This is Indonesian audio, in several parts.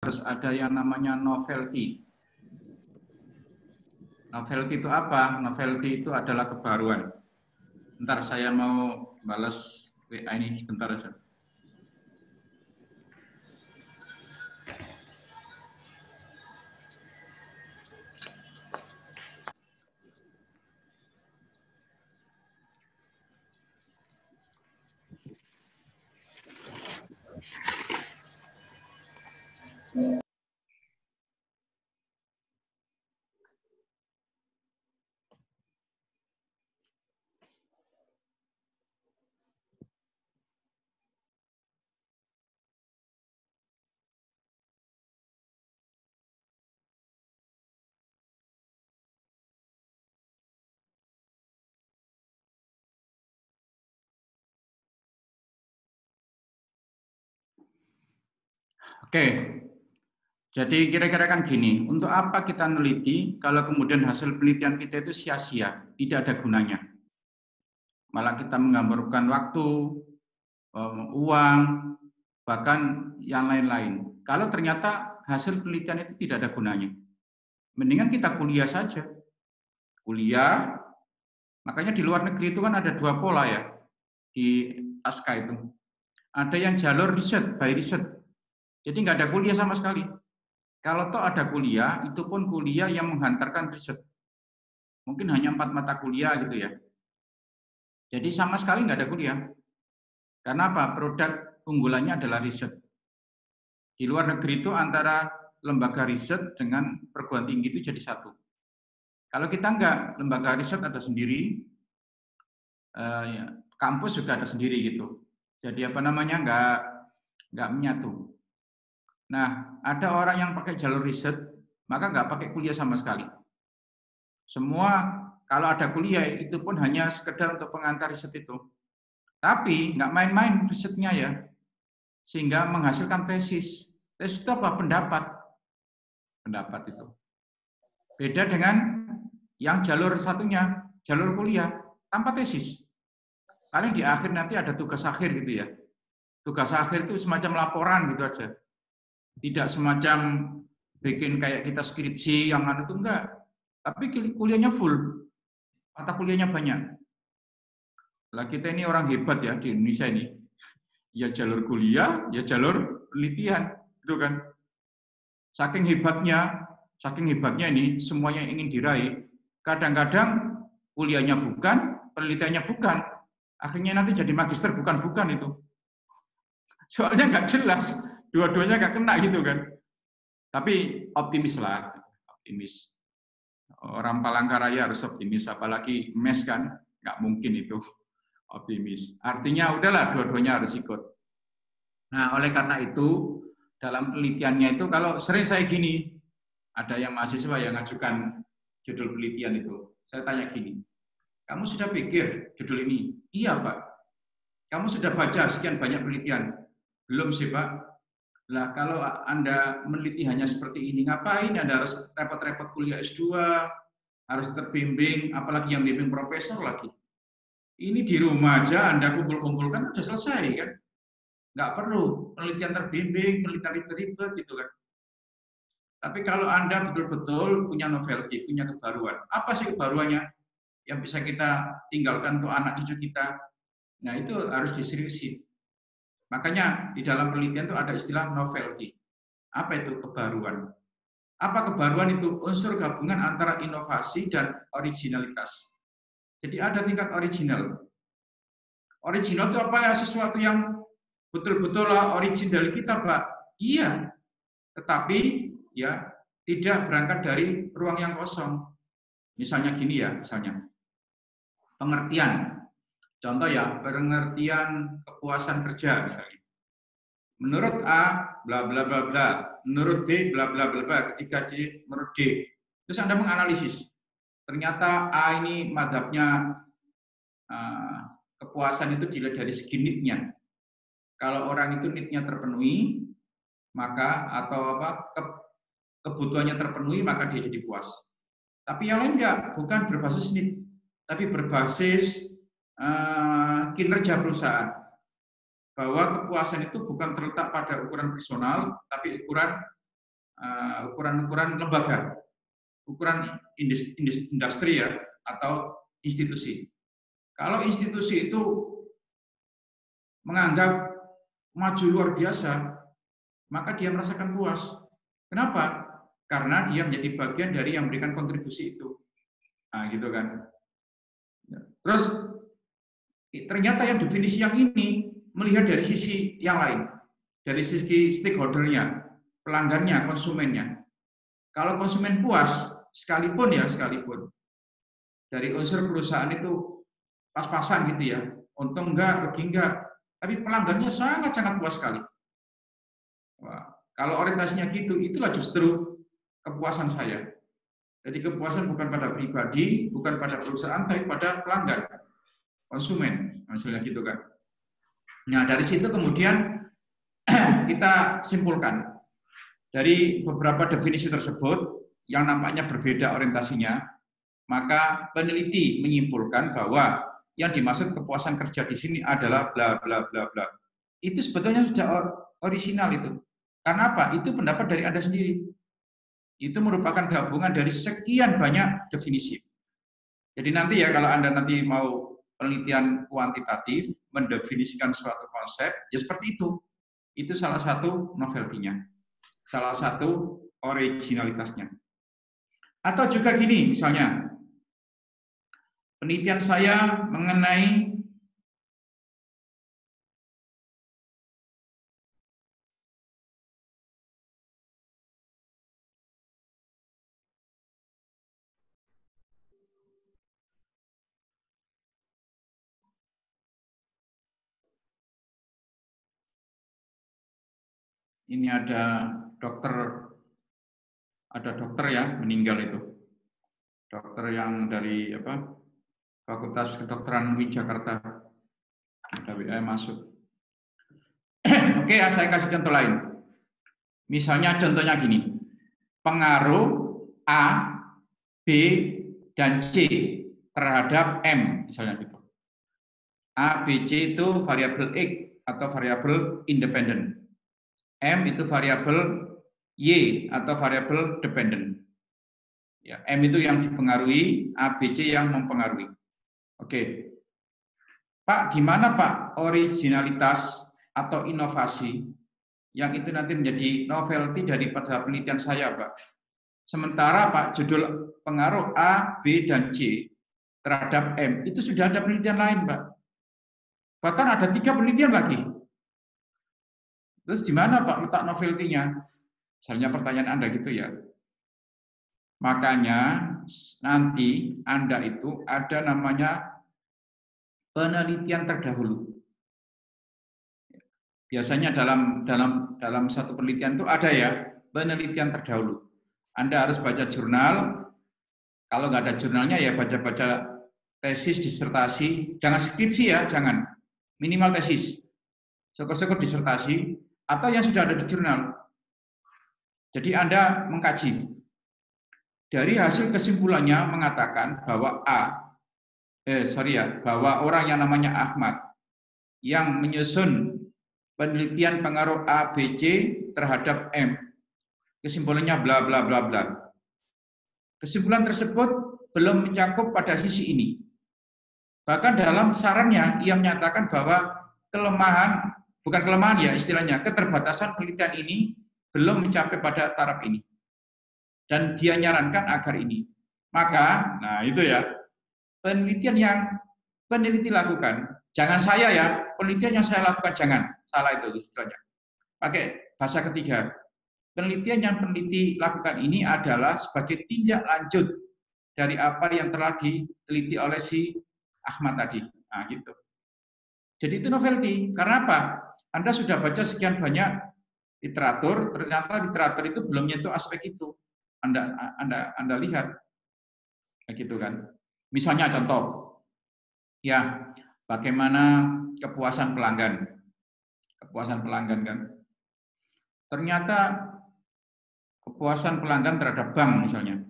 harus ada yang namanya novelty. Novelty itu apa? Novelty itu adalah kebaruan. Ntar saya mau balas WA ini sebentar aja. Oke, jadi kira-kira kan gini, untuk apa kita meneliti kalau kemudian hasil penelitian kita itu sia-sia, tidak ada gunanya. Malah kita menggambarkan waktu, uang, bahkan yang lain-lain. Kalau ternyata hasil penelitian itu tidak ada gunanya, mendingan kita kuliah saja. Kuliah, makanya di luar negeri itu kan ada dua pola ya, di ASKA itu. Ada yang jalur riset, by riset. Jadi nggak ada kuliah sama sekali. Kalau toh ada kuliah, itu pun kuliah yang menghantarkan riset. Mungkin hanya 4 mata kuliah gitu ya. Jadi sama sekali nggak ada kuliah. Karena apa? Produk unggulannya adalah riset. Di luar negeri itu antara lembaga riset dengan perguruan tinggi itu jadi satu. Kalau kita enggak, lembaga riset ada sendiri, kampus juga ada sendiri gitu. Jadi apa namanya enggak menyatu. Nah, ada orang yang pakai jalur riset, maka enggak pakai kuliah sama sekali. Semua kalau ada kuliah itu pun hanya sekedar untuk pengantar riset itu. Tapi enggak main-main risetnya ya, sehingga menghasilkan tesis. Tesis itu apa? Pendapat itu. Beda dengan yang jalur satunya, jalur kuliah, tanpa tesis. Paling di akhir nanti ada tugas akhir gitu ya. Tugas akhir itu semacam laporan gitu aja. Tidak semacam bikin kayak kita skripsi yang itu enggak. Tapi kuliahnya full. Mata kuliahnya banyak. Lah kita ini orang hebat ya di Indonesia ini. Ya jalur kuliah, ya jalur penelitian, itu kan. Saking hebatnya ini semuanya ingin diraih. Kadang-kadang kuliahnya bukan, penelitiannya bukan. Akhirnya nanti jadi magister bukan itu. Soalnya nggak jelas, dua-duanya nggak kena gitu kan. Tapi optimis lah, optimis. Orang Palangkaraya harus optimis, apalagi MES kan, nggak mungkin itu optimis. Artinya udahlah, dua-duanya harus ikut. Nah, oleh karena itu, dalam penelitiannya itu, kalau sering saya gini, ada yang mahasiswa yang ngajukan judul penelitian itu, saya tanya gini, kamu sudah pikir judul ini? Iya, Pak. Kamu sudah baca sekian banyak penelitian? Belum sih, Pak. Lah, kalau Anda meneliti hanya seperti ini, ngapain Anda harus repot-repot kuliah S2, harus terbimbing, apalagi yang bimbing profesor lagi. Ini di rumah aja Anda kumpul-kumpulkan, sudah selesai kan? Nggak perlu penelitian terbimbing, penelitian ribet-ribet gitu kan. Tapi kalau Anda betul-betul punya novelty, punya kebaruan, apa sih kebaruannya yang bisa kita tinggalkan untuk anak cucu kita? Nah, itu harus diseriusin. Makanya di dalam penelitian itu ada istilah novelty. Apa itu kebaruan? Apa kebaruan itu? Unsur gabungan antara inovasi dan originalitas. Jadi ada tingkat original. Original itu apa ya? Sesuatu yang betul-betul origin dari kita, Pak. Iya, tetapi ya tidak berangkat dari ruang yang kosong. Misalnya gini ya, misalnya pengertian. Contoh ya, pengertian kepuasan kerja misalnya. Menurut A, bla bla bla bla. Menurut B, bla bla bla bla. Ketiga C, menurut D. Terus Anda menganalisis. Ternyata A ini madhabnya kepuasan itu dilihat dari segi need-nya. Kalau orang itu need-nya terpenuhi, maka atau apa kebutuhannya terpenuhi, maka dia jadi puas. Tapi yang lain enggak, bukan berbasis need, tapi berbasis kinerja perusahaan. Bahwa kepuasan itu bukan terletak pada ukuran personal, tapi ukuran ukuran-ukuran lembaga, ukuran industri ya, atau institusi. Kalau institusi itu menganggap maju luar biasa, maka dia merasakan puas. Kenapa? Karena dia menjadi bagian dari yang memberikan kontribusi itu. Nah, gitu kan. Terus ternyata yang definisi yang ini melihat dari sisi yang lain, dari sisi stakeholder-nya, pelanggannya, konsumennya. Kalau konsumen puas, sekalipun dari unsur perusahaan itu pas-pasan gitu ya, untung enggak, rugi enggak, tapi pelanggannya sangat-sangat puas sekali. Wah, kalau orientasinya gitu, itulah justru kepuasan saya. Jadi kepuasan bukan pada pribadi, bukan pada perusahaan, tapi pada pelanggan, konsumen, misalnya gitu kan. Nah, dari situ kemudian kita simpulkan dari beberapa definisi tersebut yang nampaknya berbeda orientasinya, maka peneliti menyimpulkan bahwa yang dimaksud kepuasan kerja di sini adalah bla bla bla bla. Itu sebetulnya sudah orisinal itu. Karena apa? Itu pendapat dari Anda sendiri. Itu merupakan gabungan dari sekian banyak definisi. Jadi nanti ya kalau Anda nanti mau penelitian kuantitatif mendefinisikan suatu konsep, ya seperti itu. Itu salah satu novelty-nya. Salah satu originalitasnya. Atau juga gini, misalnya, penelitian saya mengenai ini ada dokter ya meninggal itu. Dokter yang dari Fakultas Kedokteran UI Jakarta. Ada WA masuk. Oke, saya kasih contoh lain. Misalnya contohnya gini. Pengaruh A, B, dan C terhadap M, misalnya gitu. A, B, C itu variabel X atau variabel independen. M itu variabel Y atau variabel dependent. Ya, M itu yang dipengaruhi, A, B, C yang mempengaruhi. Oke. Pak, gimana Pak originalitas atau inovasi yang itu nanti menjadi novelty daripada penelitian saya, Pak? Sementara Pak, judul pengaruh A, B, dan C terhadap M, itu sudah ada penelitian lain, Pak. Bahkan ada 3 penelitian lagi. Terus gimana Pak letak novelty-nya? Misalnya pertanyaan Anda gitu ya. Makanya nanti Anda itu ada namanya penelitian terdahulu. Biasanya dalam satu penelitian itu ada ya penelitian terdahulu. Anda harus baca jurnal. Kalau nggak ada jurnalnya ya baca-baca tesis, disertasi. Jangan skripsi ya, jangan. Minimal tesis. Syukur-syukur disertasi atau yang sudah ada di jurnal. Jadi Anda mengkaji. Dari hasil kesimpulannya mengatakan bahwa bahwa orang yang namanya Ahmad yang menyusun penelitian pengaruh A, B, C terhadap M. Kesimpulannya bla bla bla bla. Kesimpulan tersebut belum mencakup pada sisi ini. Bahkan dalam sarannya ia menyatakan bahwa bukan kelemahan ya istilahnya, keterbatasan penelitian ini belum mencapai pada taraf ini. Dan dia nyarankan agar ini. Maka, nah itu ya, penelitian yang peneliti lakukan, jangan saya ya, penelitian yang saya lakukan jangan, salah itu istilahnya. Pakai bahasa ketiga. Penelitian yang peneliti lakukan ini adalah sebagai tindak lanjut dari apa yang telah diteliti oleh si Ahmad tadi. Nah, gitu. Jadi itu novelty. Karena apa? Anda sudah baca sekian banyak literatur, ternyata literatur itu belum menyentuh aspek itu. Anda lihat, gitu kan? Misalnya contoh, ya bagaimana kepuasan pelanggan kan? Ternyata kepuasan pelanggan terhadap bank misalnya,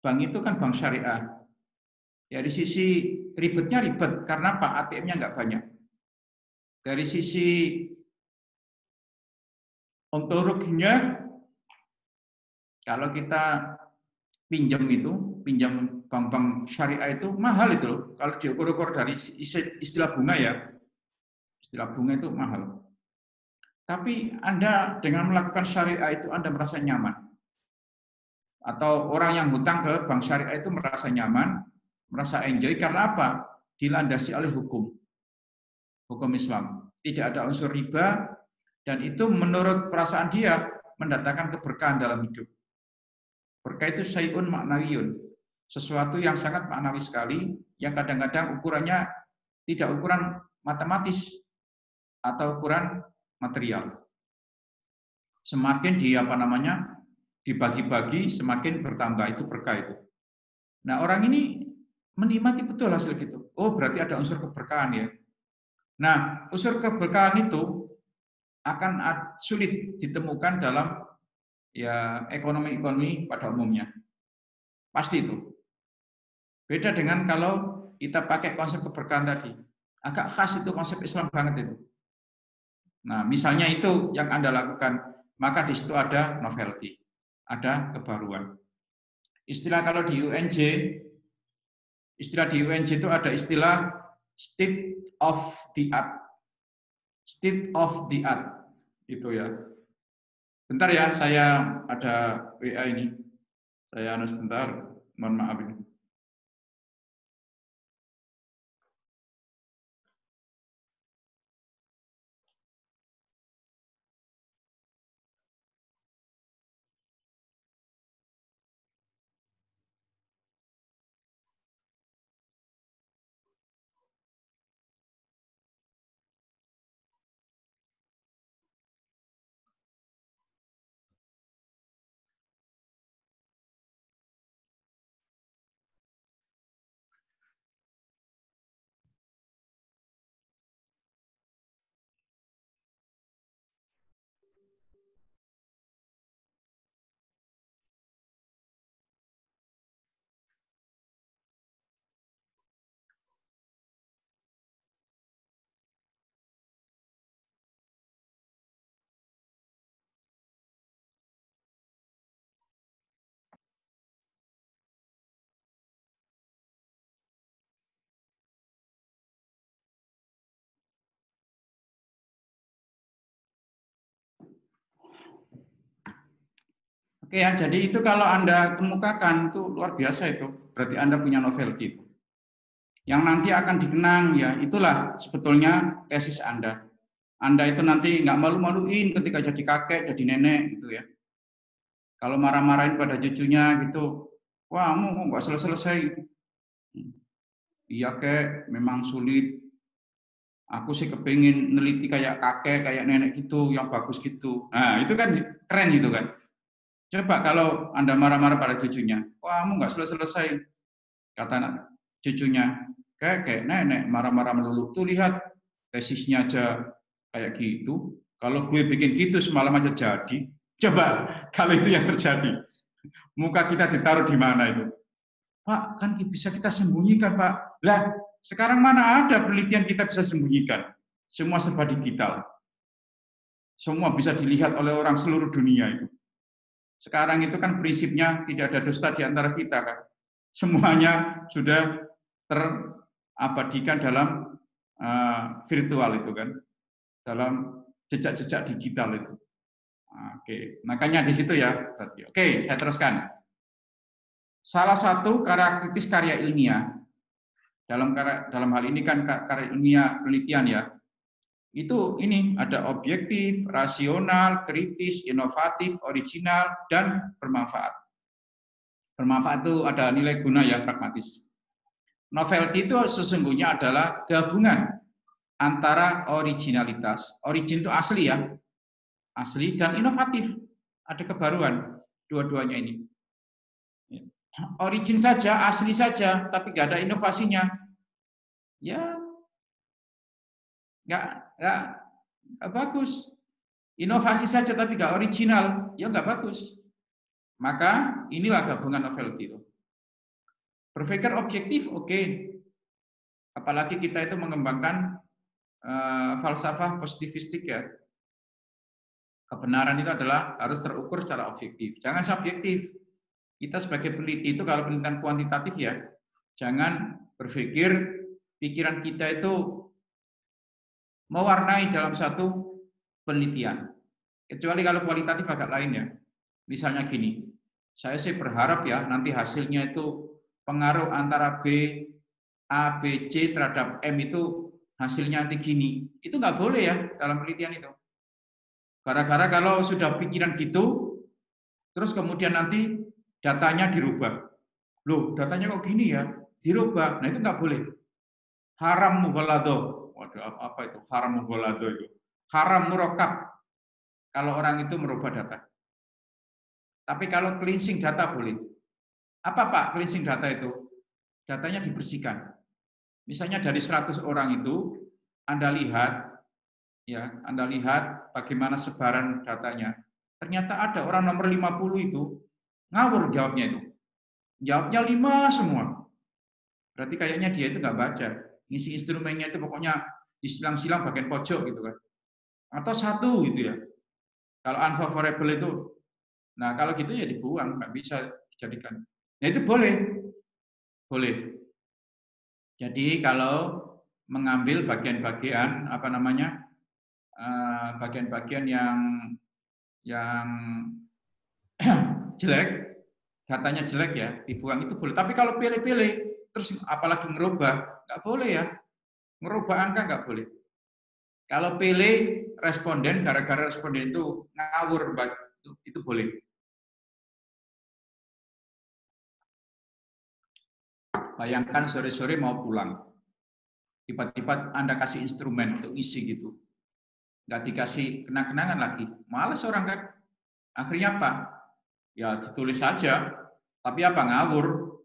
bank itu kan bank syariah. Ya di sisi ribetnya ribet karena Pak ATM-nya nggak banyak. Dari sisi ontologinya Kalau kita pinjam bank-bank syariah itu mahal itu loh. Kalau diukur-ukur dari istilah bunga ya, istilah bunga itu mahal. Tapi Anda dengan melakukan syariah itu Anda merasa nyaman. Atau orang yang hutang ke bank syariah itu merasa nyaman, merasa enjoy karena apa? Dilandasi oleh hukum Islam. Tidak ada unsur riba, dan itu menurut perasaan dia mendatangkan keberkahan dalam hidup. Berkah itu syai'un maknawiyun, sesuatu yang sangat maknawi sekali, yang kadang-kadang ukurannya tidak ukuran matematis atau ukuran material. Semakin dibagi-bagi, semakin bertambah itu berkah itu. Nah, orang ini menikmati betul hasil gitu. Oh, berarti ada unsur keberkahan ya. Nah, unsur keberkahan itu akan sulit ditemukan dalam ya ekonomi pada umumnya. Pasti itu. Beda dengan kalau kita pakai konsep keberkahan tadi. Agak khas itu konsep Islam banget itu. Nah, misalnya itu yang Anda lakukan, maka di situ ada novelty, ada kebaruan. Istilah kalau di UNJ, itu ada istilah state of the art. State of the art. Itu ya. Bentar ya, saya ada WA ini. Saya sebentar, mohon maaf ini. Oke ya, jadi itu kalau Anda kemukakan itu luar biasa itu. Berarti Anda punya novelty itu. Yang nanti akan dikenang ya, itulah sebetulnya tesis Anda. Anda itu nanti nggak malu-maluin ketika jadi kakek, jadi nenek gitu ya. Kalau marah-marahin pada cucunya gitu, wah kamu nggak selesai-selesai. Iya kek, memang sulit. Aku sih kepingin neliti kayak kakek, kayak nenek gitu, yang bagus gitu. Nah itu kan keren gitu kan. Coba kalau Anda marah-marah pada cucunya, wah kamu nggak selesai-selesai, kata anak cucunya, kayak nenek marah-marah melulu. Tuh lihat tesisnya aja kayak gitu. Kalau gue bikin gitu semalam aja jadi. Coba kalau itu yang terjadi, muka kita ditaruh di mana itu? Pak, kan bisa kita sembunyikan, Pak. Lah, sekarang mana ada penelitian kita bisa sembunyikan? Semua serba digital. Semua bisa dilihat oleh orang seluruh dunia itu. Sekarang itu kan prinsipnya tidak ada dusta di antara kita kan. Semuanya sudah terabadikan dalam virtual itu kan, dalam jejak-jejak digital itu. Oke, makanya di situ ya. Oke, saya teruskan. Salah satu karakteristik karya ilmiah dalam hal ini kan karya ilmiah penelitian ya. Itu ini ada objektif, rasional, kritis, inovatif, original, dan bermanfaat. Bermanfaat itu ada nilai guna ya, pragmatis. Novelty itu sesungguhnya adalah gabungan antara originalitas, origin itu asli ya, asli dan inovatif, ada kebaruan dua-duanya ini. Origin saja, asli saja, tapi nggak ada inovasinya, ya nggak bagus. Inovasi saja tapi nggak original, ya nggak bagus. Maka inilah gabungan novelty itu. Berpikir objektif, oke. Apalagi kita itu mengembangkan falsafah positivistik ya. Kebenaran itu adalah harus terukur secara objektif, jangan subjektif. Kita sebagai peneliti itu kalau penelitian kuantitatif ya, jangan berpikir pikiran kita itu mewarnai dalam satu penelitian. Kecuali kalau kualitatif agak lain ya. Misalnya gini, saya sih berharap ya nanti hasilnya itu pengaruh antara A, B, C terhadap M itu hasilnya nanti gini. Itu nggak boleh ya dalam penelitian itu. Gara-gara kalau sudah pikiran gitu, terus kemudian nanti datanya dirubah. Loh, datanya kok gini ya? Dirubah. Nah, itu nggak boleh. Haram mughaladzah. Waduh, apa itu? Haram mughaladzah itu. Haram murakkab. Kalau orang itu merubah data. Tapi kalau cleansing data boleh. Apa Pak cleansing data itu? Datanya dibersihkan. Misalnya dari 100 orang itu, Anda lihat bagaimana sebaran datanya. Ternyata ada orang nomor 50 itu ngawur jawabnya itu. Jawabnya 5 semua. Berarti kayaknya dia itu nggak baca. Ngisi instrumennya itu pokoknya disilang-silang bagian pojok gitu kan. Atau 1 gitu ya. Kalau unfavorable itu. Nah, kalau gitu ya dibuang, nggak bisa dijadikan. Nah, itu boleh. Boleh. Jadi kalau mengambil bagian-bagian bagian-bagian yang jelek, datanya jelek ya, dibuang itu boleh. Tapi kalau pilih-pilih, terus apalagi ngerubah, nggak boleh ya. Ngerubah angka nggak boleh. Kalau pilih responden, gara-gara responden itu ngawur, itu boleh. Bayangkan sore-sore mau pulang, tiba-tiba Anda kasih instrumen untuk isi gitu, nggak dikasih kenang-kenangan lagi, males orang kan. Akhirnya apa? Ya ditulis saja, tapi apa ngawur.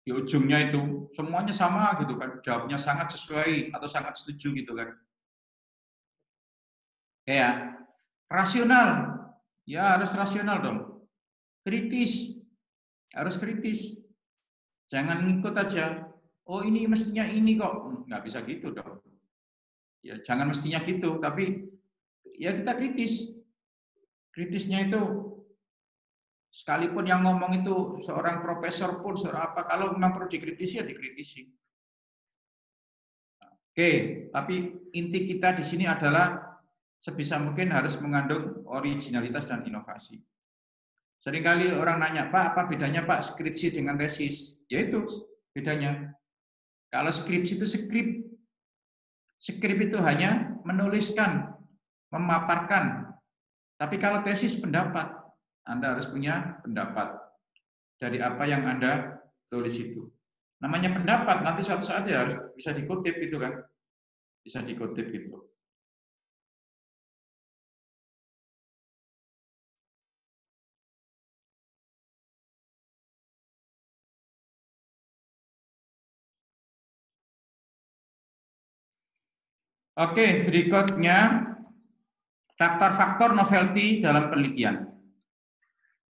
Di ujungnya itu semuanya sama gitu kan, jawabnya sangat sesuai atau sangat setuju gitu kan. Ya, rasional, ya harus rasional dong. Kritis, harus kritis. Jangan ngikut aja. Oh ini mestinya ini kok, nggak bisa gitu dong. Ya jangan mestinya gitu, tapi ya kita kritis. Kritisnya itu sekalipun yang ngomong itu seorang profesor pun seorang apa, kalau memang perlu dikritisi ya dikritisi. Oke, tapi inti kita di sini adalah sebisa mungkin harus mengandung originalitas dan inovasi. Seringkali orang nanya, Pak, apa bedanya Pak skripsi dengan tesis? Yaitu bedanya. Kalau skripsi itu skrip itu hanya menuliskan, memaparkan. Tapi kalau tesis pendapat, Anda harus punya pendapat dari apa yang Anda tulis itu. Namanya pendapat, nanti suatu saat ya harus bisa dikutip itu kan. Bisa dikutip gitu. Oke, berikutnya faktor-faktor novelty dalam penelitian.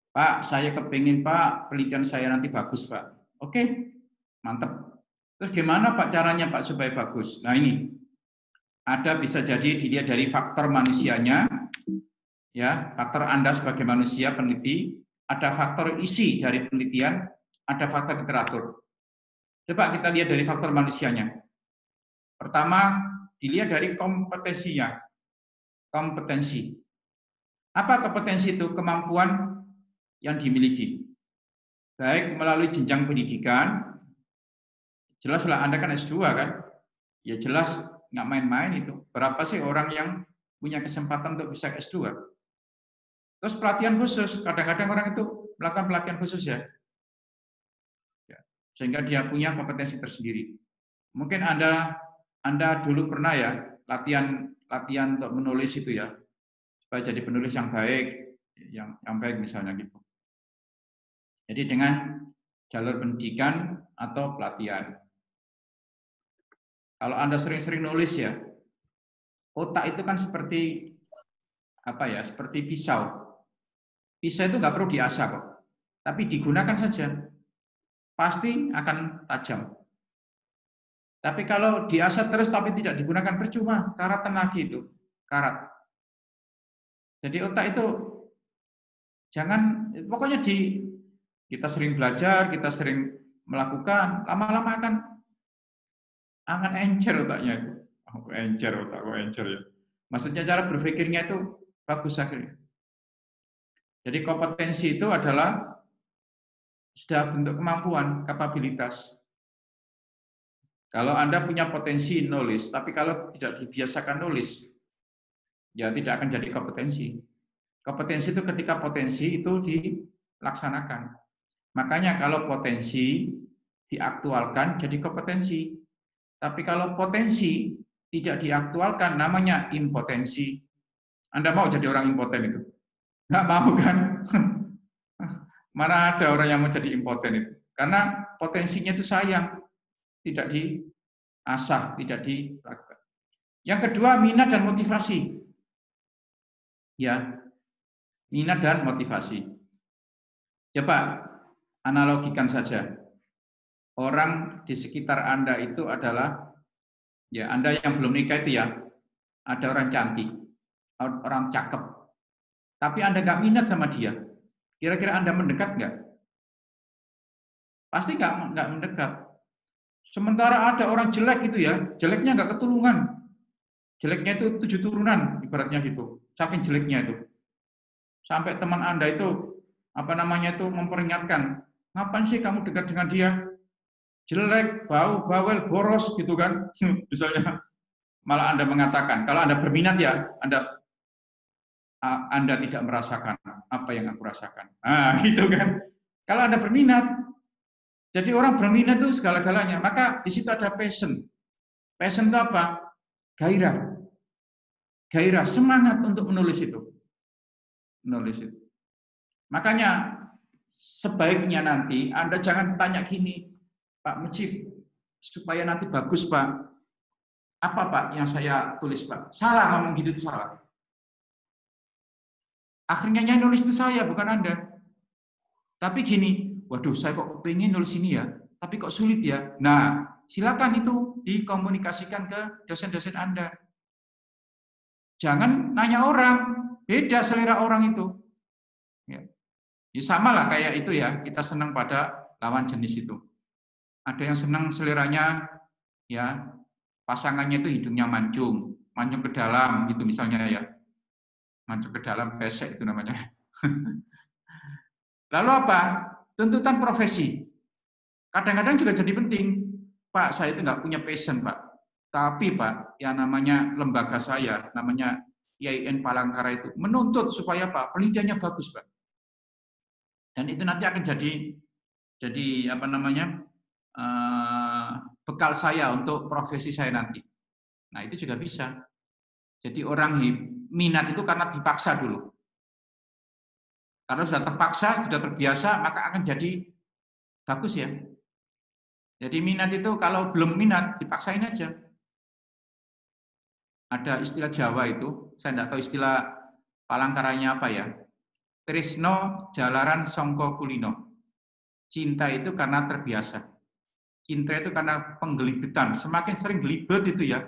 Pak, saya kepingin Pak, penelitian saya nanti bagus Pak. Oke, mantap. Terus gimana Pak caranya Pak supaya bagus? Nah ini, ada bisa jadi dilihat dari faktor manusianya, ya faktor Anda sebagai manusia peneliti, ada faktor isi dari penelitian, ada faktor literatur. Coba kita lihat dari faktor manusianya. Pertama, dilihat dari kompetensinya. Kompetensi. Apa kompetensi itu? Kemampuan yang dimiliki. Baik melalui jenjang pendidikan, jelaslah Anda kan S2 kan? Ya jelas nggak main-main itu. Berapa sih orang yang punya kesempatan untuk bisa S2? Terus pelatihan khusus, kadang-kadang orang itu melakukan pelatihan khusus ya. Sehingga dia punya kompetensi tersendiri. Mungkin Anda dulu pernah ya latihan untuk menulis itu ya, supaya jadi penulis yang baik, yang baik misalnya gitu. Jadi dengan jalur pendidikan atau pelatihan. Kalau Anda sering-sering nulis ya, otak itu kan seperti apa ya? Seperti pisau. Pisau itu nggak perlu diasah kok, tapi digunakan saja, pasti akan tajam. Tapi kalau diasah terus tapi tidak digunakan percuma, karat lagi itu, karat. Jadi otak itu jangan, pokoknya kita sering belajar, kita sering melakukan, lama-lama akan encer otaknya itu. Oh, encer otak, encer ya. Maksudnya cara berpikirnya itu bagus akhirnya. Jadi kompetensi itu adalah sudah bentuk kemampuan, kapabilitas. Kalau Anda punya potensi nulis, tapi kalau tidak dibiasakan nulis, ya tidak akan jadi kompetensi. Kompetensi itu ketika potensi itu dilaksanakan. Makanya kalau potensi diaktualkan jadi kompetensi. Tapi kalau potensi tidak diaktualkan namanya impotensi. Anda mau jadi orang impoten itu? Nggak mau kan? Mana ada orang yang mau jadi impoten itu? Karena potensinya itu sayang, tidak diasah, tidak dilakukan. Yang kedua, minat dan motivasi. Ya, minat dan motivasi. Coba analogikan saja. Orang di sekitar Anda itu adalah, ya Anda yang belum nikah itu ya, ada orang cantik, orang cakep, tapi Anda nggak minat sama dia. Kira-kira Anda mendekat nggak? Pasti nggak mendekat. Sementara ada orang jelek itu ya, jeleknya nggak ketulungan. Jeleknya itu 7 turunan, ibaratnya gitu. Saking jeleknya itu. Sampai teman Anda itu, memperingatkan, ngapain sih kamu dekat dengan dia? Jelek, bau, bawel, boros, gitu kan. Misalnya, malah Anda mengatakan, kalau Anda berminat ya, Anda tidak merasakan apa yang aku rasakan. Nah, gitu kan. Kalau Anda berminat, jadi orang berminat itu segala-galanya. Maka di situ ada passion. Passion itu apa? Gairah. Gairah, semangat untuk menulis itu. Menulis itu. Makanya sebaiknya nanti Anda jangan tanya gini, Pak Mujib, supaya nanti bagus Pak. Apa Pak yang saya tulis Pak? Salah ngomong gitu itu salah. Akhirnya yang nulis itu saya, bukan Anda. Tapi gini, waduh saya kok pengen nulis ini ya, tapi kok sulit ya. Nah, silakan itu dikomunikasikan ke dosen-dosen Anda. Jangan nanya orang, beda selera orang itu. Ya. Ya sama lah kayak itu ya, kita senang pada lawan jenis itu. Ada yang senang seleranya ya pasangannya itu hidungnya mancung, mancung ke dalam gitu misalnya ya. Mancung ke dalam pesek itu namanya. Lalu apa? Tuntutan profesi. Kadang-kadang juga jadi penting. Pak, saya itu nggak punya passion, Pak. Tapi, Pak, yang namanya lembaga saya, namanya IAIN Palangkaraya itu, menuntut supaya Pak, penelitiannya bagus, Pak. Dan itu nanti akan jadi apa namanya bekal saya untuk profesi saya nanti. Nah, itu juga bisa. Jadi orang minat itu karena dipaksa dulu. Karena sudah terpaksa, sudah terbiasa, maka akan jadi bagus ya. Jadi minat itu kalau belum minat, dipaksain aja. Ada istilah Jawa itu, saya tidak tahu istilah Palangkaranya apa ya. Trisno jalaran songko kulino. Cinta itu karena terbiasa. Cinta itu karena penggelibetan. Semakin sering gelibet itu ya,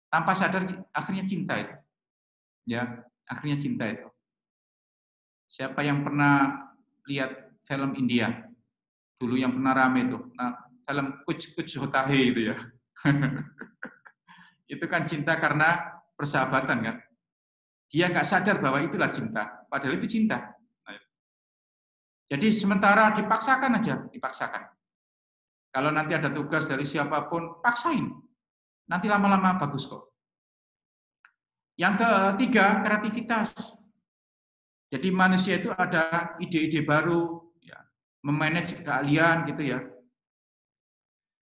tanpa sadar akhirnya cinta itu. Ya, akhirnya cinta itu. Siapa yang pernah lihat film India? Dulu yang pernah rame itu. Nah, film Kuch Kuch Hotahe itu ya. Itu kan cinta karena persahabatan kan. Dia nggak sadar bahwa itulah cinta. Padahal itu cinta. Jadi sementara dipaksakan aja, dipaksakan. Kalau nanti ada tugas dari siapapun, paksain. Nanti lama-lama bagus kok. Yang ketiga, kreativitas. Jadi manusia itu ada ide-ide baru, ya, memanage keahlian gitu ya.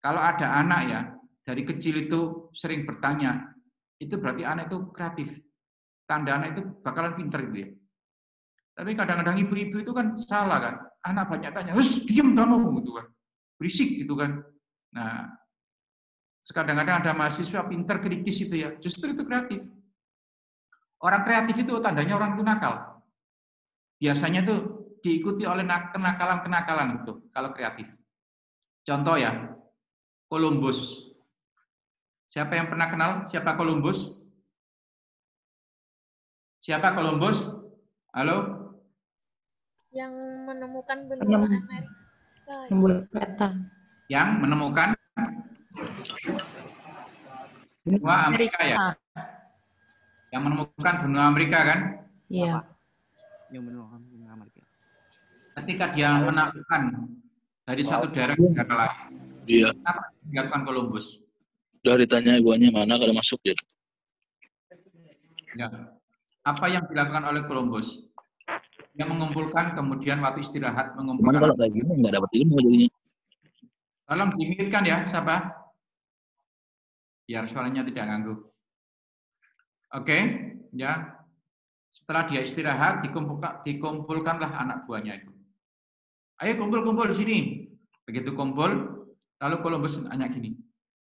Kalau ada anak ya, dari kecil itu sering bertanya, itu berarti anak itu kreatif. Tanda anak itu bakalan pinter gitu ya. Tapi kadang-kadang ibu-ibu itu kan salah kan. Anak banyak tanya, diam kamu gitu kan. Berisik gitu kan. Nah, kadang-kadang ada mahasiswa pinter kritis itu ya. Justru itu kreatif. Orang kreatif itu tandanya orang itu nakal. Biasanya tuh diikuti oleh kenakalan-kenakalan itu kalau kreatif. Contoh ya, Columbus. Siapa yang pernah kenal siapa Columbus? Siapa Columbus? Halo? Yang menemukan benua Amerika. peta. Yang menemukan benua Amerika ya? Yang menemukan benua Amerika kan? Iya. Yang menemukan benua Amerika. Ketika dia menaklukkan dari satu daerah ke daerah lain. Iya. Apa yang dilakukan Columbus? Udah ditanya guanya mana kalau masuk ya. Ya. Apa yang dilakukan oleh Columbus? Dia mengumpulkan, kemudian waktu istirahat Cuman mengumpulkan. kalau kayak gini nggak dapat ilmu jadinya. Tolong dimutkan ya, siapa? Biar suaranya tidak ganggu. Oke, ya. Setelah dia istirahat, dikumpulkanlah anak buahnya itu. Ayo kumpul-kumpul di sini. Begitu kumpul, lalu Columbus nanya gini,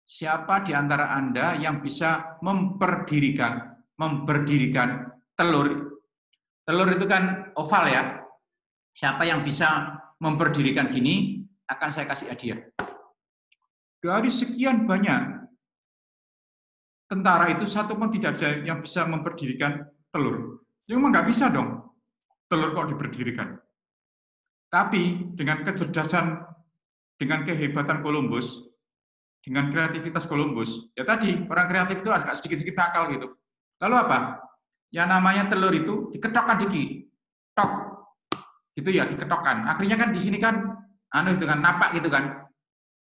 siapa di antara Anda yang bisa memperdirikan telur? Telur itu kan oval ya. Siapa yang bisa memperdirikan gini, akan saya kasih hadiah. Dari sekian banyak tentara itu, satu pun tidak ada yang bisa memperdirikan telur. Ya memang nggak bisa dong, telur kok diperdirikan. Tapi dengan kecerdasan, dengan kehebatan Columbus, dengan kreativitas Columbus, ya tadi orang kreatif itu agak sedikit-sedikit nakal gitu. Lalu apa? Yang namanya telur itu diketokkan dikit, tok, gitu ya, diketokkan. Akhirnya kan di sini kan, dengan napak gitu kan.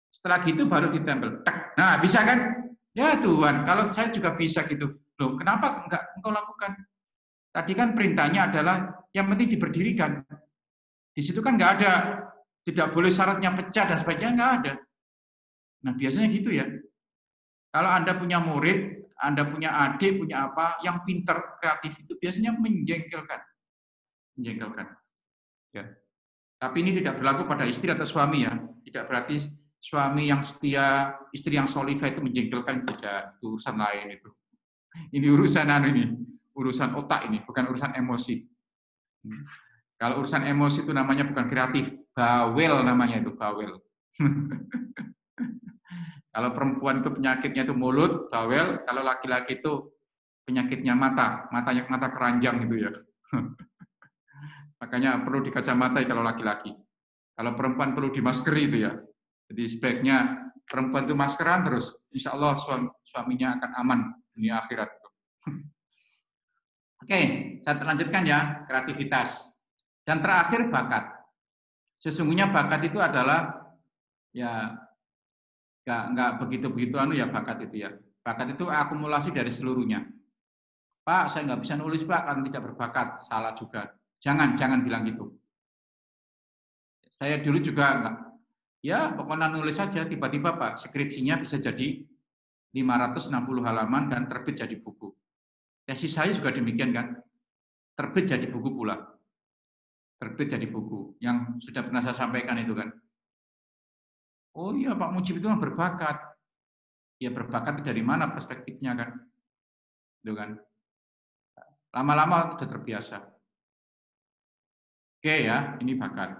Setelah gitu baru ditempel, tek. Nah bisa kan? Ya Tuhan, kalau saya juga bisa gitu. Loh, kenapa enggak engkau lakukan? Tadi kan perintahnya adalah yang penting diberdirikan. Di situ kan nggak ada, tidak boleh syaratnya pecah dan sebagainya, nggak ada. Nah biasanya gitu ya. Kalau Anda punya murid, Anda punya adik, punya apa, yang pinter, kreatif itu biasanya menjengkelkan. Ya. Tapi ini tidak berlaku pada istri atau suami ya. Tidak berarti suami yang setia, istri yang solihah itu menjengkelkan, tidak. Itu urusan lain itu. Ini urusan otak ini, bukan urusan emosi. Kalau urusan emosi itu namanya bukan kreatif, bawel namanya itu, bawel. Kalau perempuan itu penyakitnya itu mulut, bawel. Kalau laki-laki itu penyakitnya mata keranjang gitu ya. Makanya perlu dikacamatai kalau laki-laki. Kalau perempuan perlu dimaskeri itu ya. Jadi sebaiknya perempuan itu maskeran terus, insya Allah suaminya akan aman dunia akhirat. Oke, saya lanjutkan ya, kreativitas. Dan terakhir bakat. Sesungguhnya bakat itu adalah ya nggak begitu ya bakat itu ya. Bakat itu akumulasi dari seluruhnya. Pak, saya nggak bisa nulis Pak karena tidak berbakat, salah juga. Jangan bilang gitu. Saya dulu juga enggak. Ya, pokoknya nulis saja, tiba-tiba Pak, skripsinya bisa jadi 560 halaman dan terbit jadi buku. Tesis saya juga demikian kan, terbit jadi buku pula. Terbit jadi buku, yang sudah pernah saya sampaikan itu kan. Oh iya, Pak Mujib itu berbakat. Ya berbakat dari mana perspektifnya kan? Itu kan. Lama-lama sudah terbiasa. Oke ya, ini bakat.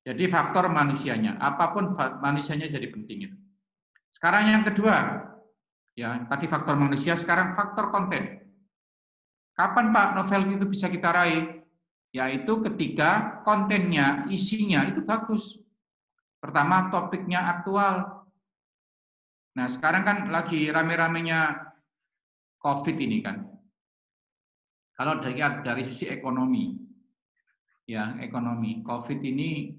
Jadi faktor manusianya, apapun manusianya jadi penting itu. Sekarang yang kedua, ya tadi faktor manusia, sekarang faktor konten. Kapan Pak novel itu bisa kita raih? Yaitu ketika kontennya, isinya itu bagus. Pertama, topiknya aktual. Nah, sekarang kan lagi rame-ramenya COVID ini kan. Kalau dilihat dari sisi ekonomi, ya ekonomi, COVID ini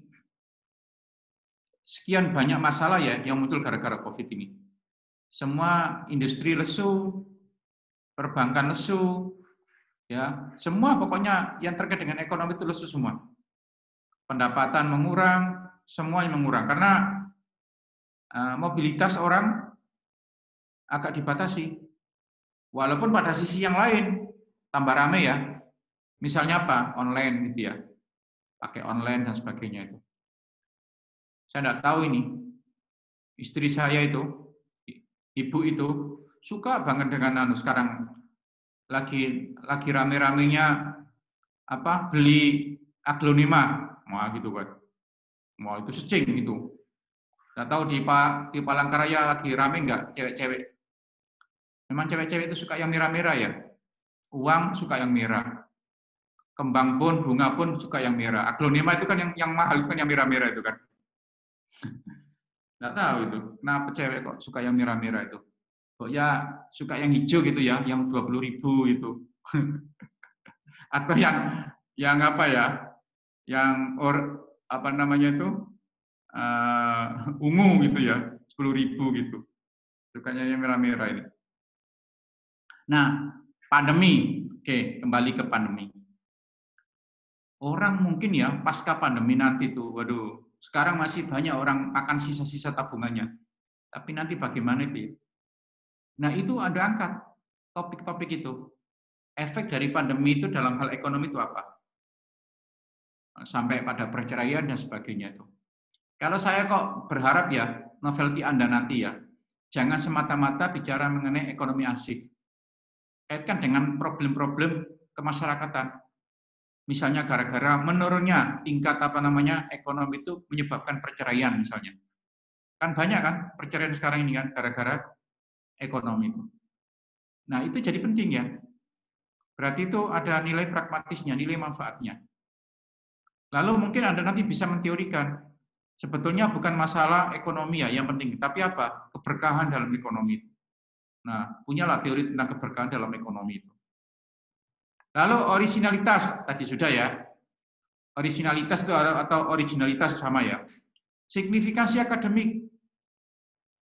sekian banyak masalah ya yang muncul gara-gara COVID ini. Semua industri lesu, perbankan lesu, ya semua pokoknya yang terkait dengan ekonomi itu lesu semua. Pendapatan mengurang, semua yang mengurang karena mobilitas orang agak dibatasi. Walaupun pada sisi yang lain tambah rame ya. Misalnya apa? Online gitu ya. Pakai online dan sebagainya itu. Saya tidak tahu ini. Istri saya itu, ibu itu suka banget dengan sekarang lagi rame-ramenya apa? Beli aglonema. Wah gitu kan. Wah itu secing gitu. Tidak tahu di Palangkaraya lagi rame enggak cewek-cewek? Memang cewek-cewek itu suka yang merah-merah ya. Uang suka yang merah. Kembang pun, bunga pun suka yang merah. Aglonema itu kan yang mahal, kan yang merah-merah itu kan. Nggak tahu itu, kenapa cewek kok suka yang merah-merah itu. Kok ya suka yang hijau gitu ya, yang 20.000 itu. Atau yang apa ya, yang apa namanya itu, ungu gitu ya, 10.000 gitu. Sukanya yang merah-merah ini. Nah, pandemi. Oke, kembali ke pandemi. Orang mungkin ya, pasca pandemi nanti tuh, waduh, sekarang masih banyak orang akan sisa-sisa tabungannya. Tapi nanti bagaimana itu ya? Nah, itu ada angkat topik-topik itu. Efek dari pandemi itu dalam hal ekonomi itu apa? Sampai pada perceraian dan sebagainya itu. Kalau saya kok berharap ya, novelty Anda nanti ya, jangan semata-mata bicara mengenai ekonomi asik. Kaitkan dengan problem-problem kemasyarakatan. Misalnya gara-gara menurunnya tingkat ekonomi itu menyebabkan perceraian misalnya. Kan banyak kan perceraian sekarang ini kan gara-gara ekonomi itu. Nah, itu jadi penting ya. Berarti itu ada nilai pragmatisnya, nilai manfaatnya. Lalu mungkin Anda nanti bisa menteorikan, sebetulnya bukan masalah ekonomi ya yang penting, tapi apa? Keberkahan dalam ekonomi. Nah, punyalah teori tentang keberkahan dalam ekonomi itu. Lalu originalitas, tadi sudah ya. Originalitas itu atau originalitas sama ya. Signifikansi akademik.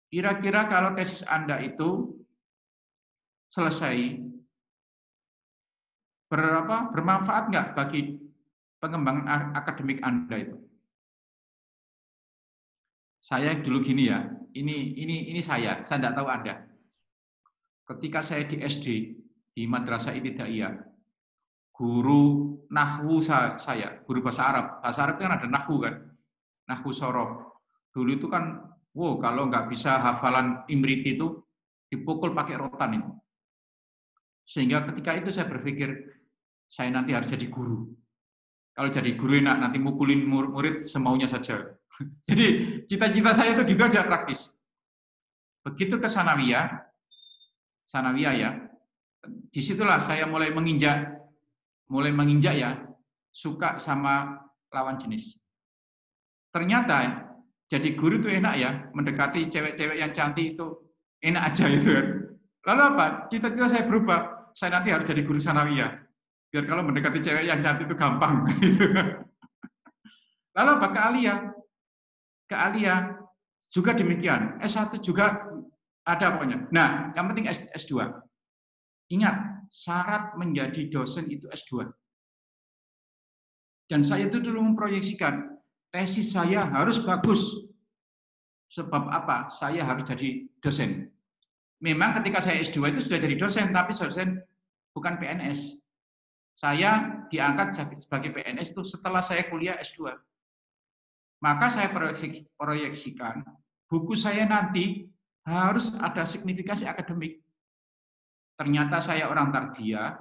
Kira-kira kalau tesis Anda itu selesai, bermanfaat nggak bagi pengembangan akademik Anda itu? Saya dulu gini ya, ini saya tidak tahu Anda. Ketika saya di SD, di Madrasah Ibtidaiyah, guru nahwu saya, guru bahasa Arab kan ada nahwu kan, nahwu sorof. Dulu itu kan, wow, kalau nggak bisa hafalan Imriti itu, dipukul pakai rotan itu. Sehingga ketika itu saya berpikir, saya nanti harus jadi guru. Kalau jadi guru enak, nanti mukulin murid semaunya saja. Jadi cita-cita saya itu gitu aja praktis. Begitu ke sanawiyah ya, disitulah saya mulai menginjak ya, suka sama lawan jenis. Ternyata jadi guru itu enak ya, mendekati cewek-cewek yang cantik itu enak aja itu kan. Lalu apa? Cita-cita saya berubah, saya nanti harus jadi guru sanawiyah. Biar kalau mendekati cewek yang cantik itu gampang. Gitu. Lalu apa? Keahlian juga demikian. S1 juga ada pokoknya. Nah, yang penting S2. Ingat, syarat menjadi dosen itu S2. Dan saya itu dulu memproyeksikan, tesis saya harus bagus. Sebab apa? Saya harus jadi dosen. Memang ketika saya S2 itu sudah jadi dosen, tapi dosen bukan PNS. Saya diangkat sebagai PNS itu setelah saya kuliah S2. Maka saya proyeksikan, buku saya nanti harus ada signifikasi akademik. Ternyata saya orang tarbiyah,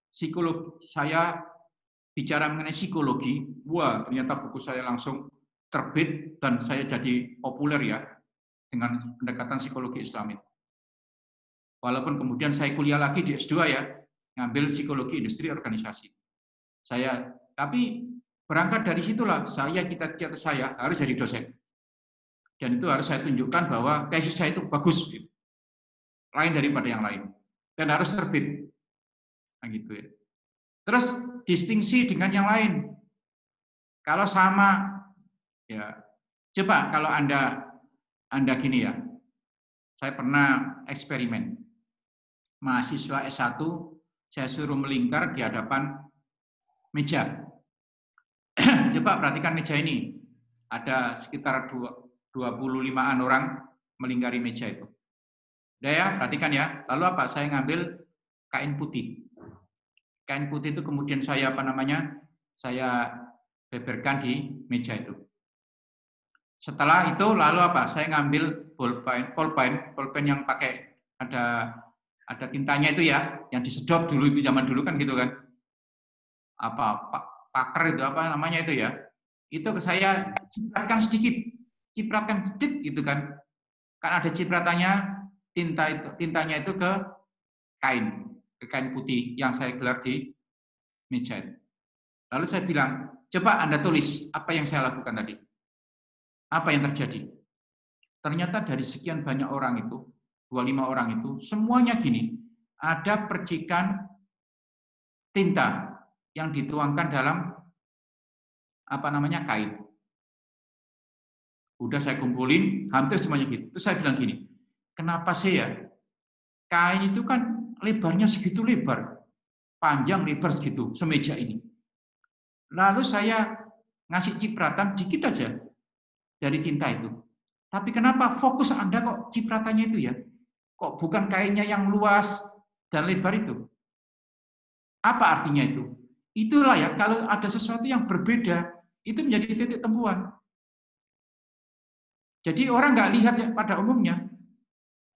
psikologi, saya bicara mengenai psikologi, wah ternyata buku saya langsung terbit dan saya jadi populer ya dengan pendekatan psikologi Islam itu. Walaupun kemudian saya kuliah lagi di S2 ya, ngambil psikologi industri organisasi. Tapi berangkat dari situlah cita-cita saya harus jadi dosen. Dan itu harus saya tunjukkan bahwa tesis saya itu bagus, gitu. Lain daripada yang lain. Dan harus terbit. Nah, gitu ya. Terus distingsi dengan yang lain. Kalau sama, ya coba kalau Anda gini ya, saya pernah eksperimen. Mahasiswa S1, saya suruh melingkar di hadapan meja. Coba perhatikan meja ini. Ada sekitar 25-an orang melingkari meja itu. Udah ya, perhatikan ya. Lalu apa? Saya ngambil kain putih. Kain putih itu kemudian saya saya beberkan di meja itu. Setelah itu lalu apa? Saya ngambil pulpen yang pakai ada tintanya itu ya, yang disedot dulu itu zaman dulu kan gitu kan. Paker itu apa namanya itu ya. Itu saya cipratkan sedikit gitu kan. Kan ada cipratannya tintanya itu ke kain putih yang saya gelar di meja itu. Lalu saya bilang, coba Anda tulis apa yang saya lakukan tadi. Apa yang terjadi? Ternyata dari sekian banyak orang itu, 25 orang itu, semuanya gini, ada percikan tinta yang dituangkan dalam kain. Udah saya kumpulin, hampir semuanya gitu. Terus saya bilang gini, kenapa sih ya? Kain itu kan lebarnya segitu lebar, panjang lebar segitu, semeja ini. Lalu saya ngasih cipratan dikit aja dari tinta itu. Tapi kenapa fokus Anda kok cipratannya itu ya? Kok bukan kainnya yang luas dan lebar itu? Apa artinya itu? Itulah ya, kalau ada sesuatu yang berbeda, itu menjadi titik temuan. Jadi orang nggak lihat pada umumnya,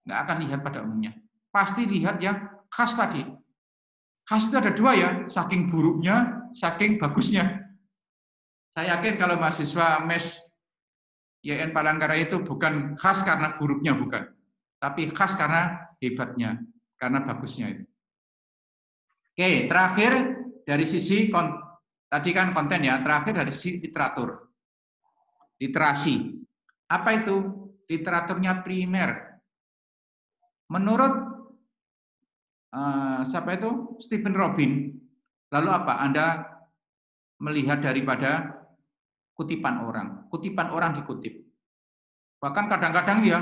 nggak akan lihat pada umumnya. Pasti lihat yang khas tadi. Khas itu ada dua ya, saking buruknya, saking bagusnya. Saya yakin kalau mahasiswa MES YN Palangkaraya itu bukan khas karena buruknya, bukan. Tapi khas karena hebatnya, karena bagusnya itu. Oke, terakhir dari sisi, tadi kan konten ya, terakhir dari sisi literatur. Literasi. Apa itu? Literaturnya primer. Menurut siapa itu? Stephen Robin. Lalu apa? Anda melihat daripada kutipan orang dikutip. Bahkan kadang-kadang ya,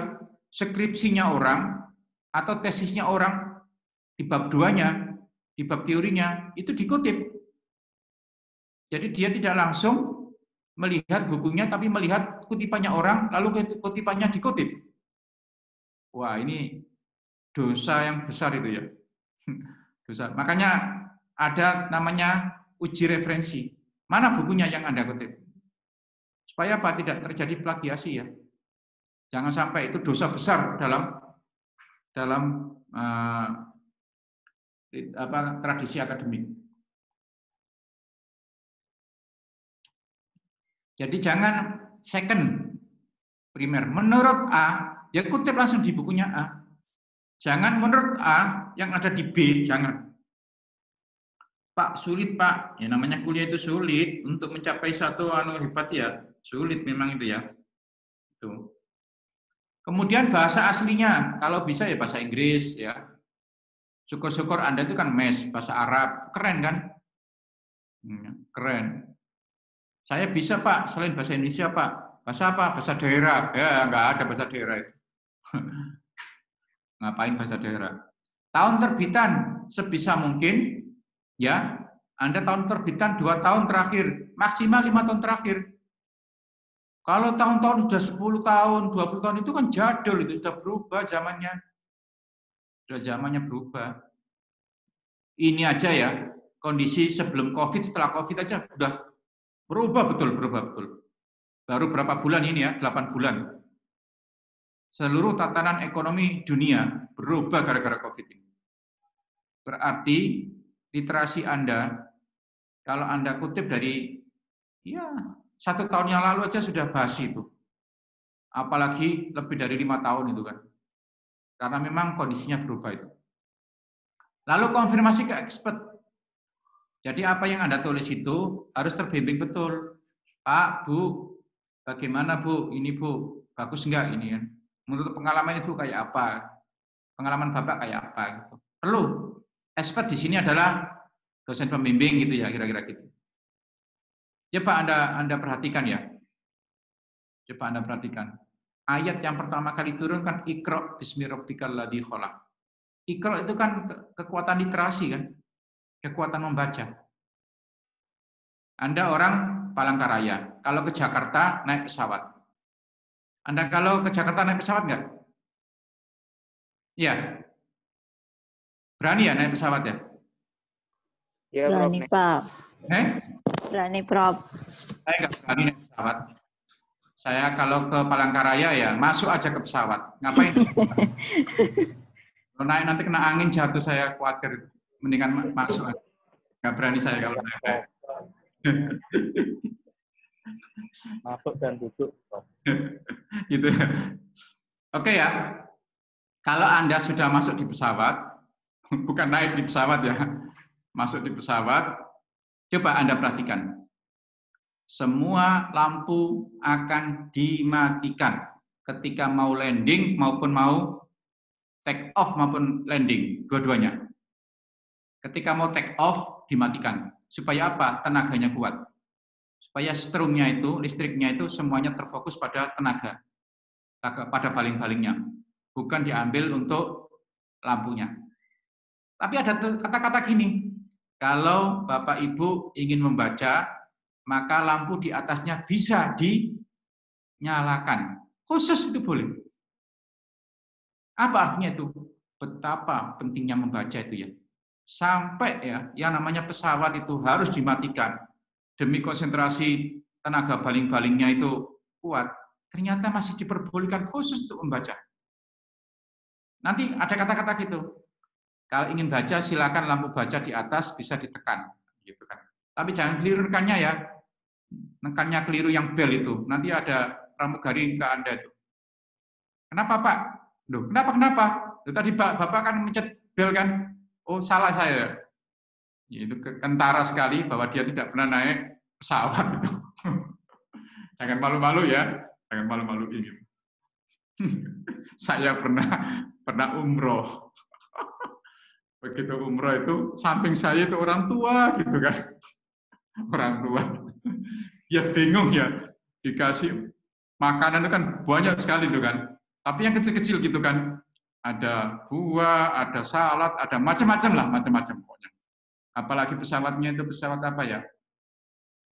skripsinya orang atau tesisnya orang di bab 2-nya, di bab teorinya, itu dikutip. Jadi dia tidak langsung melihat bukunya, tapi melihat kutipannya orang, lalu kutipannya dikutip. Wah, ini dosa yang besar itu ya. Dosa. Makanya ada namanya uji referensi. Mana bukunya yang Anda kutip? Supaya apa? Tidak terjadi plagiasi ya. Jangan sampai itu dosa besar dalam tradisi akademik. Jadi jangan second primer. Menurut A, ya kutip langsung di bukunya A. Jangan menurut A yang ada di B, jangan. Pak, sulit Pak. Ya namanya kuliah itu sulit untuk mencapai satu hebat ya. Sulit memang itu ya. Itu. Kemudian bahasa aslinya, kalau bisa ya bahasa Inggris ya. Syukur-syukur Anda itu kan MES, bahasa Arab, keren kan? Keren. Saya bisa Pak, selain bahasa Indonesia Pak. Bahasa apa? Bahasa daerah. Ya, nggak ada bahasa daerah itu. Ngapain bahasa daerah? Tahun terbitan sebisa mungkin, ya, Anda tahun terbitan 2 tahun terakhir, maksimal 5 tahun terakhir. Kalau tahun-tahun sudah 10 tahun, 20 tahun itu kan jadul, itu sudah berubah zamannya. Sudah zamannya berubah. Ini aja ya, kondisi sebelum COVID, setelah COVID aja sudah berubah betul. Baru berapa bulan ini ya, 8 bulan. Seluruh tatanan ekonomi dunia berubah gara-gara COVID ini. Berarti literasi Anda, kalau Anda kutip dari, ya 1 tahun yang lalu aja sudah basi itu. Apalagi lebih dari 5 tahun itu kan. Karena memang kondisinya berubah itu. Lalu konfirmasi ke expert. Jadi apa yang Anda tulis itu harus terbimbing betul. Pak, Bu, bagaimana Bu? Ini Bu, bagus enggak ini kan? Menurut pengalaman Ibu kayak apa? Pengalaman Bapak kayak apa? Gitu. Perlu. Expert di sini adalah dosen pembimbing gitu ya, kira-kira gitu. Coba Anda perhatikan ya. Coba Anda perhatikan. Ayat yang pertama kali turun kan Iqra bismi rabbikal ladzi khalaq. Iqra itu kan kekuatan literasi kan? Kekuatan membaca. Anda orang Palangkaraya, kalau ke Jakarta naik pesawat. Anda kalau ke Jakarta naik pesawat nggak? Iya. Berani ya naik pesawat ya? Ya, Berani, Pak. Berani, Prof. Saya nggak berani naik pesawat. Saya kalau ke Palangkaraya ya masuk aja ke pesawat. Ngapain? Kalau naik nanti kena angin jatuh, saya khawatir. Mendingan masuk. Nggak berani saya kalau naik. Masuk dan duduk. Gitu. Oke ya. Kalau Anda sudah masuk di pesawat, bukan naik di pesawat ya, masuk di pesawat, Coba Anda perhatikan. Semua lampu akan dimatikan ketika mau landing maupun mau take off maupun landing, dua-duanya. Ketika mau take off, dimatikan. Supaya apa? Tenaganya kuat. Supaya strumnya itu, listriknya itu semuanya terfokus pada tenaga, pada baling-balingnya. Bukan diambil untuk lampunya. Tapi ada kata-kata gini, kalau Bapak Ibu ingin membaca, maka lampu di atasnya bisa dinyalakan. Khusus itu boleh. Apa artinya itu? Betapa pentingnya membaca itu ya. Sampai ya, yang namanya pesawat itu harus dimatikan. Demi konsentrasi tenaga baling-balingnya itu kuat. Ternyata masih diperbolehkan khusus untuk membaca. Nanti ada kata-kata gitu. Kalau ingin baca, silakan lampu baca di atas bisa ditekan, gitu kan. Tapi jangan keliru nekannya ya. Nekannya keliru yang bel itu. Nanti ada pramugari ke Anda itu. Kenapa Pak? Loh, kenapa? Loh, tadi Bapak kan mencet bel kan? Oh, salah saya. Itu kentara sekali bahwa dia tidak pernah naik pesawat itu. Jangan malu-malu ya. Jangan malu-malu ini. Saya pernah umroh. Begitu umroh itu, samping saya itu orang tua gitu kan. Orang tua. Ya bingung ya. Dikasih makanan itu kan banyak sekali itu kan. Tapi yang kecil-kecil gitu kan. Ada buah, ada salad, ada macam-macam lah, macam-macam pokoknya. Apalagi pesawatnya itu pesawat apa ya?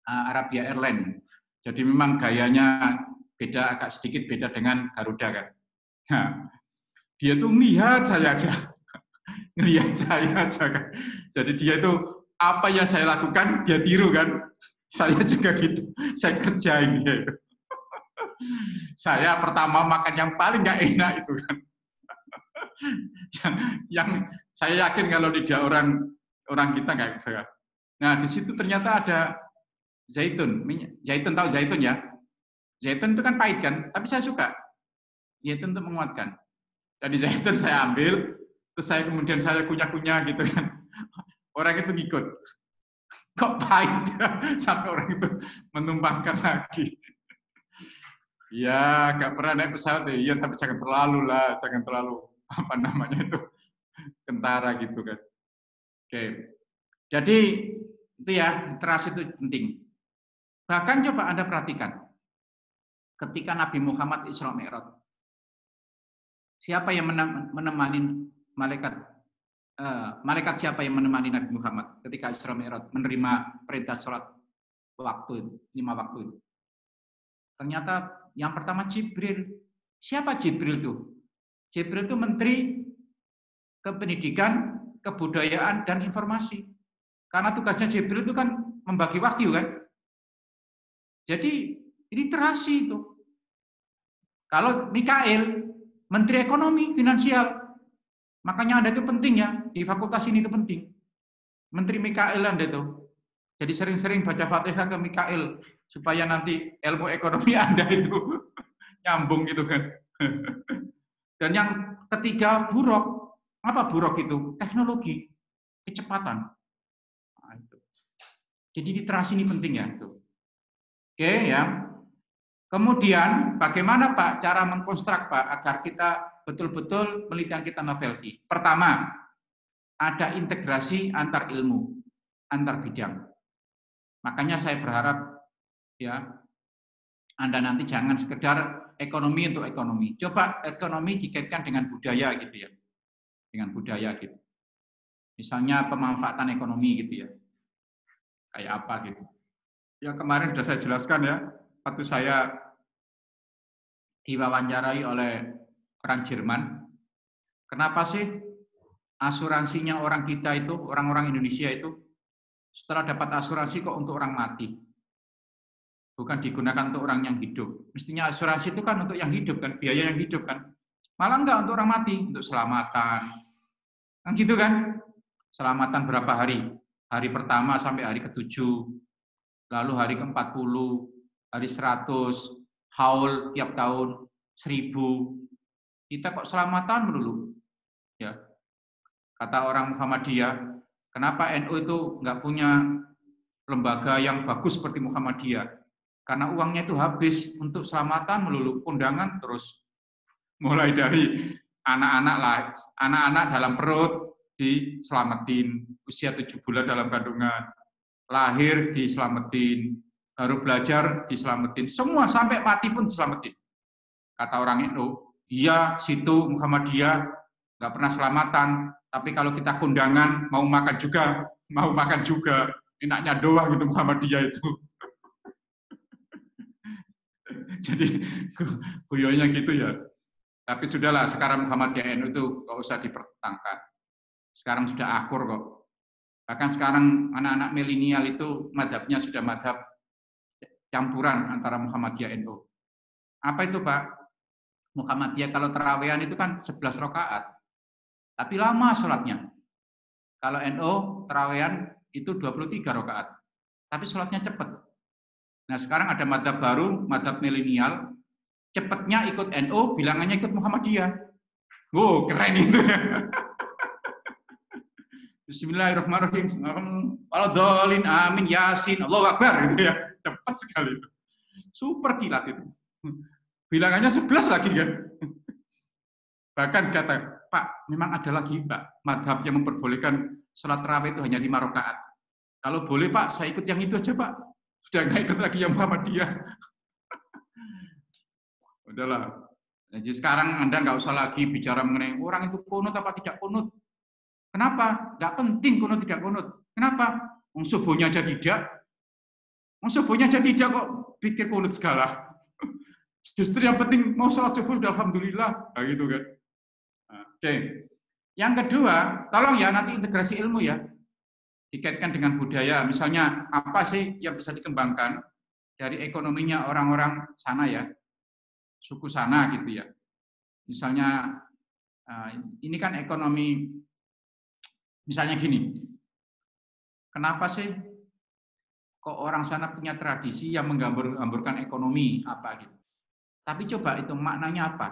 Arabia Airlines. Jadi memang gayanya beda, agak sedikit beda dengan Garuda kan. Nah, dia tuh lihat saya aja. Ngelihat saya aja kan. Jadi dia itu apa yang saya lakukan dia tiru kan. Saya juga gitu. Saya kerjain dia itu. Saya pertama makan yang paling nggak enak itu kan. yang saya yakin kalau lidah orang kita nggak bisa. Nah di situ ternyata ada zaitun. Zaitun tahu zaitun ya? Zaitun itu kan pahit kan, tapi saya suka. Zaitun itu menguatkan. Jadi zaitun saya ambil, terus saya kemudian saya kunyah-kunyah gitu kan. Orang itu ngikut. Kok pahit? Sampai orang itu menumpangkan lagi. Ya, nggak pernah naik pesawat ya. Iya, tapi jangan terlalu lah, jangan terlalu apa namanya itu kentara gitu kan. Oke. Jadi itu ya, literasi itu penting. Bahkan coba Anda perhatikan. Ketika Nabi Muhammad Isra Mi'raj. Siapa yang menemani malaikat siapa yang menemani Nabi Muhammad ketika Isra Mi'raj menerima perintah sholat waktu 5 waktu itu? Ternyata yang pertama Jibril. Siapa Jibril itu? Jibril itu Menteri Kependidikan, Kebudayaan, dan Informasi. Karena tugasnya Jibril itu kan membagi wahyu kan. Jadi literasi itu. Kalau Mikail, Menteri Ekonomi, Finansial. Makanya Anda itu penting ya, di fakultas ini itu penting. Menteri Mikail Anda itu. Jadi sering-sering baca Fatihah ke Mikail. Supaya nanti ilmu ekonomi Anda itu nyambung gitu kan. Dan yang ketiga buruk. Apa buruk itu? Teknologi, kecepatan. Nah, itu. Jadi literasi ini penting ya. Itu. Oke ya. Kemudian bagaimana Pak cara mengkonstruk Pak agar kita betul-betul penelitian kita novelty? Pertama, ada integrasi antar ilmu, antar bidang. Makanya saya berharap ya Anda nanti jangan sekedar ekonomi untuk ekonomi. Coba ekonomi dikaitkan dengan budaya gitu ya. Dengan budaya gitu. Misalnya pemanfaatan ekonomi gitu ya. Kayak apa gitu. Ya kemarin sudah saya jelaskan ya. Waktu saya diwawancarai oleh orang Jerman. Kenapa sih asuransinya orang kita itu, orang-orang Indonesia itu setelah dapat asuransi kok untuk orang mati? Bukan digunakan untuk orang yang hidup. Mestinya asuransi itu kan untuk yang hidup kan, biaya yang hidup kan. Malah enggak untuk orang mati, untuk selamatan. Kan gitu kan? Selamatan berapa hari? Hari pertama sampai hari ke-7. Lalu hari ke-40, hari 100, haul tiap tahun 1000. Kita kok selamatan melulu. Ya. Kata orang Muhammadiyah, kenapa NU itu enggak punya lembaga yang bagus seperti Muhammadiyah. Karena uangnya itu habis untuk selamatan melulu undangan terus. Mulai dari anak-anak dalam perut diselamatin, usia 7 bulan dalam kandungan, lahir diselamatin, baru belajar diselamatin, semua sampai mati pun diselamatin. Kata orang itu, iya situ Muhammadiyah nggak pernah selamatan, tapi kalau kita kondangan mau makan juga, enaknya doang gitu Muhammadiyah itu. Jadi guyonnya gitu ya. Tapi sudahlah, sekarang Muhammadiyah NU itu nggak usah dipertentangkan. Sekarang sudah akur kok. Bahkan sekarang anak-anak milenial itu madhabnya sudah madhab campuran antara Muhammadiyah NU. Apa itu Pak? Muhammadiyah kalau terawehan itu kan 11 rakaat. Tapi lama sholatnya. Kalau NU terawehan itu 23 rakaat. Tapi sholatnya cepat. Nah sekarang ada madhab baru, madhab milenial, cepatnya ikut NU, bilangannya ikut Muhammadiyah. Wow, keren itu. Bismillahirrahmanirrahim. Waladhdallin, amin, yasin, Allahu Akbar gitu ya. Cepat sekali itu. Super kilat itu. Bilangannya 11 lagi kan. Bahkan kata, Pak, memang ada lagi Pak, madhab yang memperbolehkan sholat tarawih itu hanya 5 rakaat. Kalau boleh Pak, saya ikut yang itu aja Pak. Sudah nggak ikut lagi yang Muhammadiyah. Udahlah. Jadi sekarang Anda nggak usah lagi bicara mengenai orang itu kunut apa tidak kunut. Kenapa? Nggak penting kunut tidak kunut. Kenapa? Subuhnya aja tidak. Subuhnya aja tidak kok pikir kunut segala. Justru yang penting mau sholat subuh sudah alhamdulillah. Nah, gitu kan. Oke. Yang kedua, tolong ya nanti integrasi ilmu ya. Dikaitkan dengan budaya. Misalnya apa sih yang bisa dikembangkan dari ekonominya orang-orang sana ya. Suku sana gitu ya. Misalnya ini kan ekonomi, misalnya gini, kenapa sih kok orang sana punya tradisi yang menggambur-gamburkan ekonomi apa gitu. Tapi coba itu maknanya apa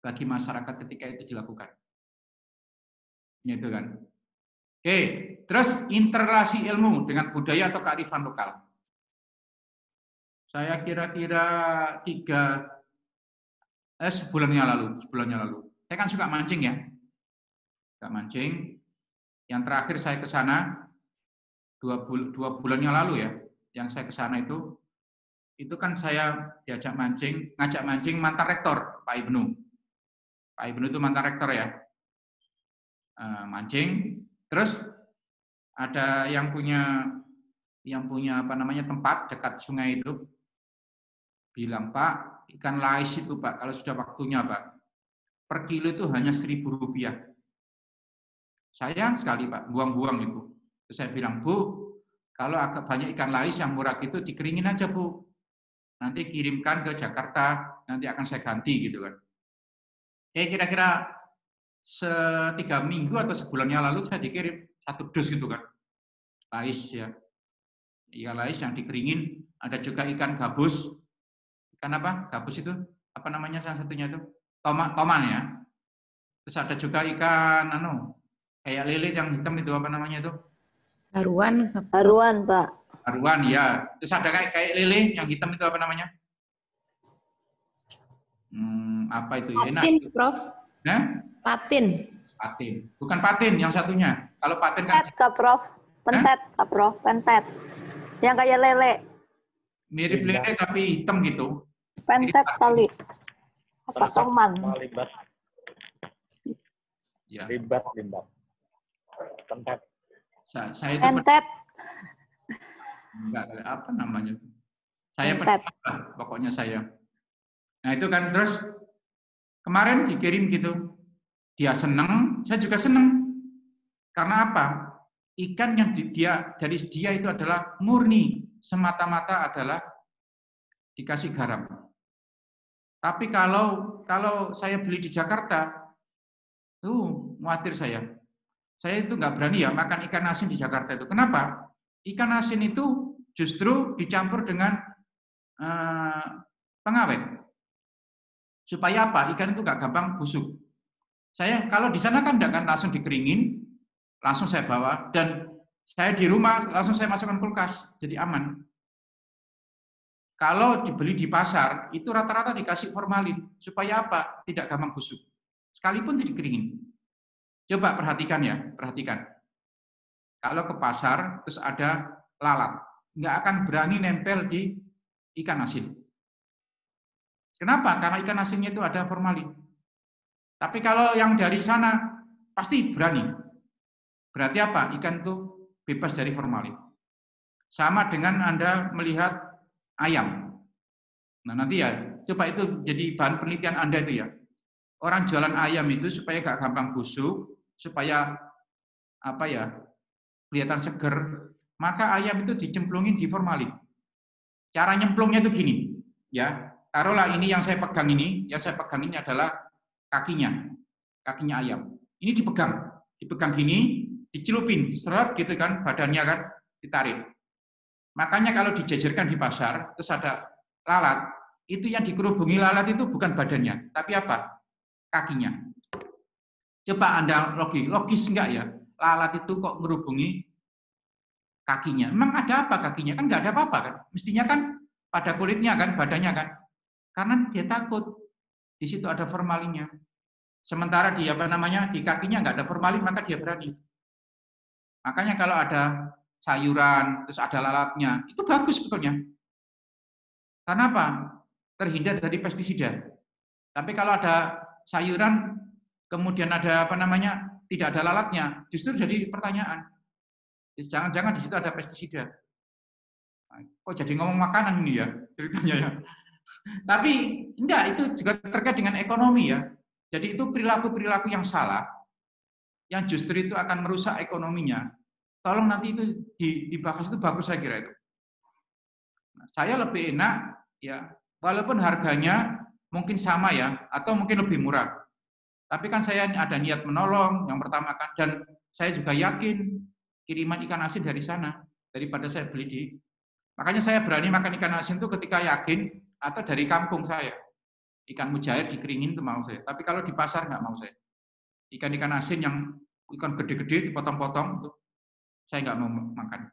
bagi masyarakat ketika itu dilakukan. Gitu kan. Oke, terus interrelasi ilmu dengan budaya atau kearifan lokal. Saya kira-kira sebulan yang lalu. Saya kan suka mancing ya. Suka mancing. Yang terakhir saya ke sana 2 bulan yang lalu ya. Yang saya ke sana itu kan saya diajak ngajak mancing mantan rektor Pak Ibnu. Pak Ibnu itu mantan rektor ya. Mancing, terus ada yang punya apa namanya tempat dekat sungai itu bilang, Pak, ikan lais itu Pak, kalau sudah waktunya Pak, per kilo itu hanya Rp1.000. Sayang sekali Pak, buang-buang itu. Terus saya bilang, Bu, kalau agak banyak ikan lais yang murah itu dikeringin aja Bu. Nanti kirimkan ke Jakarta, nanti akan saya ganti gitu kan. Kira-kira 3 minggu atau sebulan yang lalu saya dikirim 1 dus gitu kan. Lais ya. Ikan lais yang dikeringin, ada juga ikan gabus. Ikan apa? Gabus itu apa namanya salah satunya itu? Toman ya. Terus ada juga ikan kayak lele yang hitam itu apa namanya itu? Haruan, Pak. Haruan ya. Terus ada kayak lele yang hitam itu apa namanya? Apa itu? Enak. Patin, Prof. Patin. Bukan patin yang satunya. Kalau patin kan Prof. Pentet. Yang kayak lele. Mirip lele tapi hitam gitu. Pentet kali. Apa toman? Limbas. Ya. Limbas. Pentet. Saya itu Pentet. Enggak, apa namanya? Saya pentet, pokoknya saya. Nah itu kan terus kemarin dikirim gitu. Dia senang, saya juga senang. Karena apa? Ikan yang dari dia itu adalah murni, semata-mata adalah dikasih garam. Tapi kalau saya beli di Jakarta, khawatir saya. Saya itu nggak berani ya makan ikan asin di Jakarta itu. Kenapa? Ikan asin itu justru dicampur dengan pengawet. Supaya apa? Ikan itu nggak gampang busuk. Saya kalau di sana kan enggak kan langsung dikeringin, langsung saya bawa dan Saya di rumah langsung saya masukkan kulkas, jadi aman. Kalau dibeli di pasar, itu rata-rata dikasih formalin. Supaya apa? Tidak gampang busuk. Sekalipun dikeringin. Coba perhatikan ya, perhatikan. Kalau ke pasar, terus ada lalat. Nggak akan berani nempel di ikan asin. Kenapa? Karena ikan asinnya itu ada formalin. Tapi kalau yang dari sana, pasti berani. Berarti apa? Ikan itu bebas dari formalin. Sama dengan Anda melihat ayam. Nah nanti ya, coba itu jadi bahan penelitian Anda itu ya. Orang jualan ayam itu supaya gak gampang busuk, supaya apa ya, kelihatan seger, maka ayam itu dicemplungin di formalin. Cara nyemplungnya itu gini, ya. Taruhlah ini yang saya pegang ini adalah kakinya ayam. Ini dipegang gini, dicelupin, seret gitu kan, badannya kan ditarik. Makanya kalau dijajarkan di pasar, terus ada lalat, itu yang dikerubungi lalat itu bukan badannya, tapi apa? Kakinya. Coba Anda logis enggak ya? Lalat itu kok merubungi kakinya. Memang ada apa kakinya? Kan enggak ada apa-apa kan? Mestinya kan pada kulitnya kan, badannya kan. Karena dia takut di situ ada formalinnya. Sementara di di kakinya enggak ada formalin, maka dia berani. Makanya kalau ada sayuran terus ada lalatnya, itu bagus sebetulnya. Karena apa? Terhindar dari pestisida. Tapi kalau ada sayuran kemudian ada tidak ada lalatnya, justru jadi pertanyaan. Jangan-jangan di situ ada pestisida. Kok jadi ngomong makanan ini ya ceritanya ya. Tapi enggak, itu juga terkait dengan ekonomi ya. Jadi itu perilaku-perilaku yang salah, yang justru itu akan merusak ekonominya. Tolong nanti itu dibahas, itu bagus saya kira itu. Nah, saya lebih enak ya, walaupun harganya mungkin sama ya, atau mungkin lebih murah. Tapi kan saya ada niat menolong yang pertama kan, dan saya juga yakin kiriman ikan asin dari sana daripada saya beli di. Makanya saya berani makan ikan asin itu ketika yakin, atau dari kampung saya. Ikan mujair dikeringin itu mau saya. Tapi kalau di pasar nggak mau saya. Ikan-ikan asin yang ikan gede-gede dipotong-potong itu saya nggak mau makan.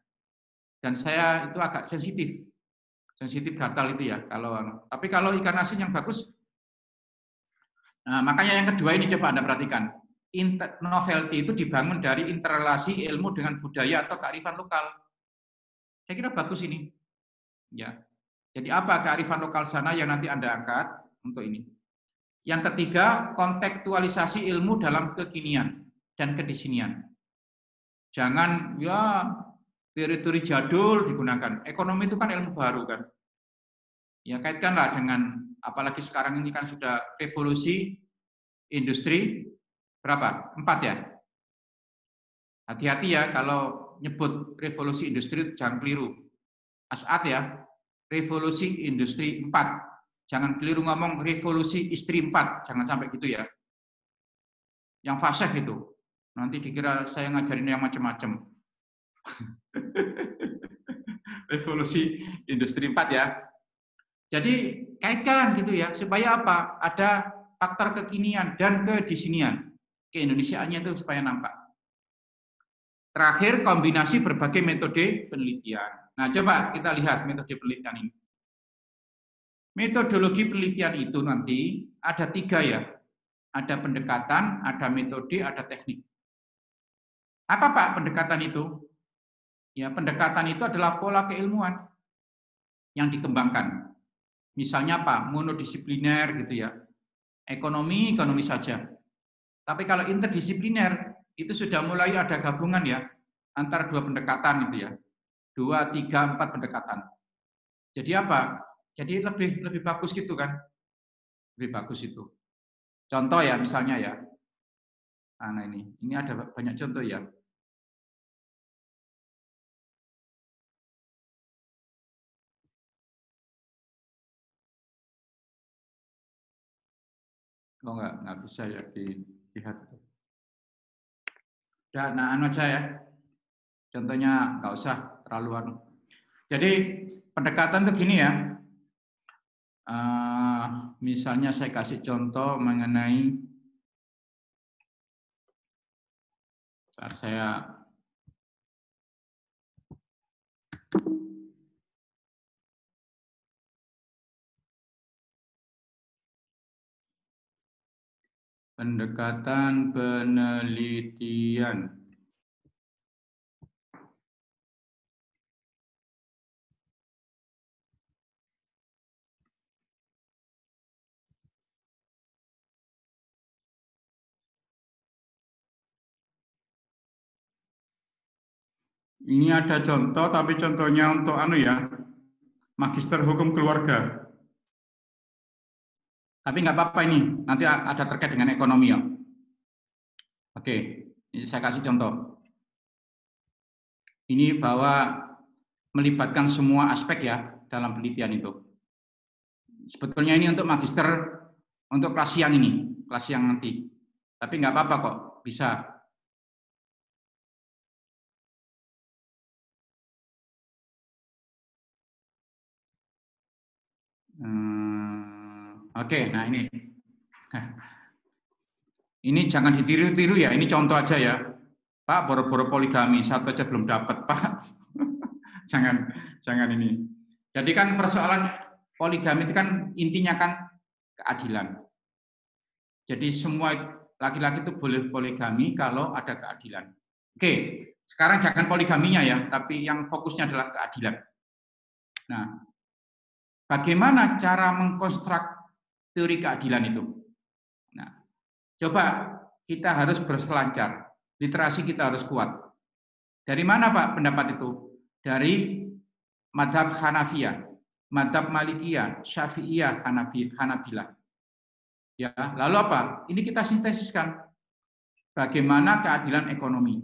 Dan saya itu agak sensitif gatal itu ya. Tapi kalau ikan asin yang bagus. Nah, makanya yang kedua ini coba Anda perhatikan. Novelty itu dibangun dari interrelasi ilmu dengan budaya atau kearifan lokal. Saya kira bagus ini. Ya. Jadi apa kearifan lokal sana yang nanti Anda angkat untuk ini. Yang ketiga, kontekstualisasi ilmu dalam kekinian dan kedisinian. Jangan ya teori-teori jadul digunakan. Ekonomi itu kan ilmu baru kan. Ya kaitkanlah dengan apalagi sekarang ini kan sudah revolusi industri berapa? 4 ya. Hati-hati ya kalau nyebut revolusi industri jangan keliru. As'ad ya. Revolusi industri 4. Jangan keliru ngomong revolusi istri 4. Jangan sampai gitu ya. Yang fasih itu. Nanti dikira saya ngajarin yang macam-macam. Revolusi industri 4 ya. Jadi kaitkan gitu ya, supaya apa? Ada faktor kekinian dan kedisinian. Keindonesiaannya itu supaya nampak. Terakhir, kombinasi berbagai metode penelitian. Nah, coba kita lihat metode penelitian ini. Metodologi penelitian itu nanti ada 3 ya. Ada pendekatan, ada metode, ada teknik. Apa Pak pendekatan itu? Ya, pendekatan itu adalah pola keilmuan yang dikembangkan. Misalnya apa? Monodisipliner gitu ya. Ekonomi saja. Tapi kalau interdisipliner itu sudah mulai ada gabungan ya antara 2 pendekatan itu ya. 2, 3, 4 pendekatan. Jadi apa? Jadi lebih bagus gitu kan. Lebih bagus itu. Contoh ya misalnya ya. Nah ini ada banyak contoh ya. Oh nggak bisa ya dilihat. Udah, nah aja ya. Contohnya nggak usah terlalu anu. Jadi pendekatan tuh gini ya. Misalnya saya kasih contoh mengenai saya Pendekatan penelitian. Ini ada contoh, tapi contohnya untuk Magister Hukum Keluarga. Tapi nggak apa-apa ini, nanti ada terkait dengan ekonomi ya. Oke, ini saya kasih contoh. Ini bahwa melibatkan semua aspek ya dalam penelitian itu. Sebetulnya ini untuk magister, untuk kelas siang ini, kelas siang nanti. Tapi nggak apa-apa kok, bisa. Oke, nah ini. Ini jangan ditiru-tiru ya, ini contoh aja ya. Pak, boro-boro poligami, satu aja belum dapat, Pak. jangan ini. Jadi kan persoalan poligami itu kan intinya kan keadilan. Jadi semua laki-laki itu boleh poligami kalau ada keadilan. Oke, sekarang jangan poligaminya ya, tapi yang fokusnya adalah keadilan. Nah, bagaimana cara mengkonstruk teori keadilan itu? Nah, coba kita harus berselancar, literasi kita harus kuat. Dari mana Pak pendapat itu? Dari madhab Hanafiyah, madhab Malikiyah, Syafi'iyah, Hanabilah. Ya, lalu apa? Ini kita sintesiskan. Bagaimana keadilan ekonomi,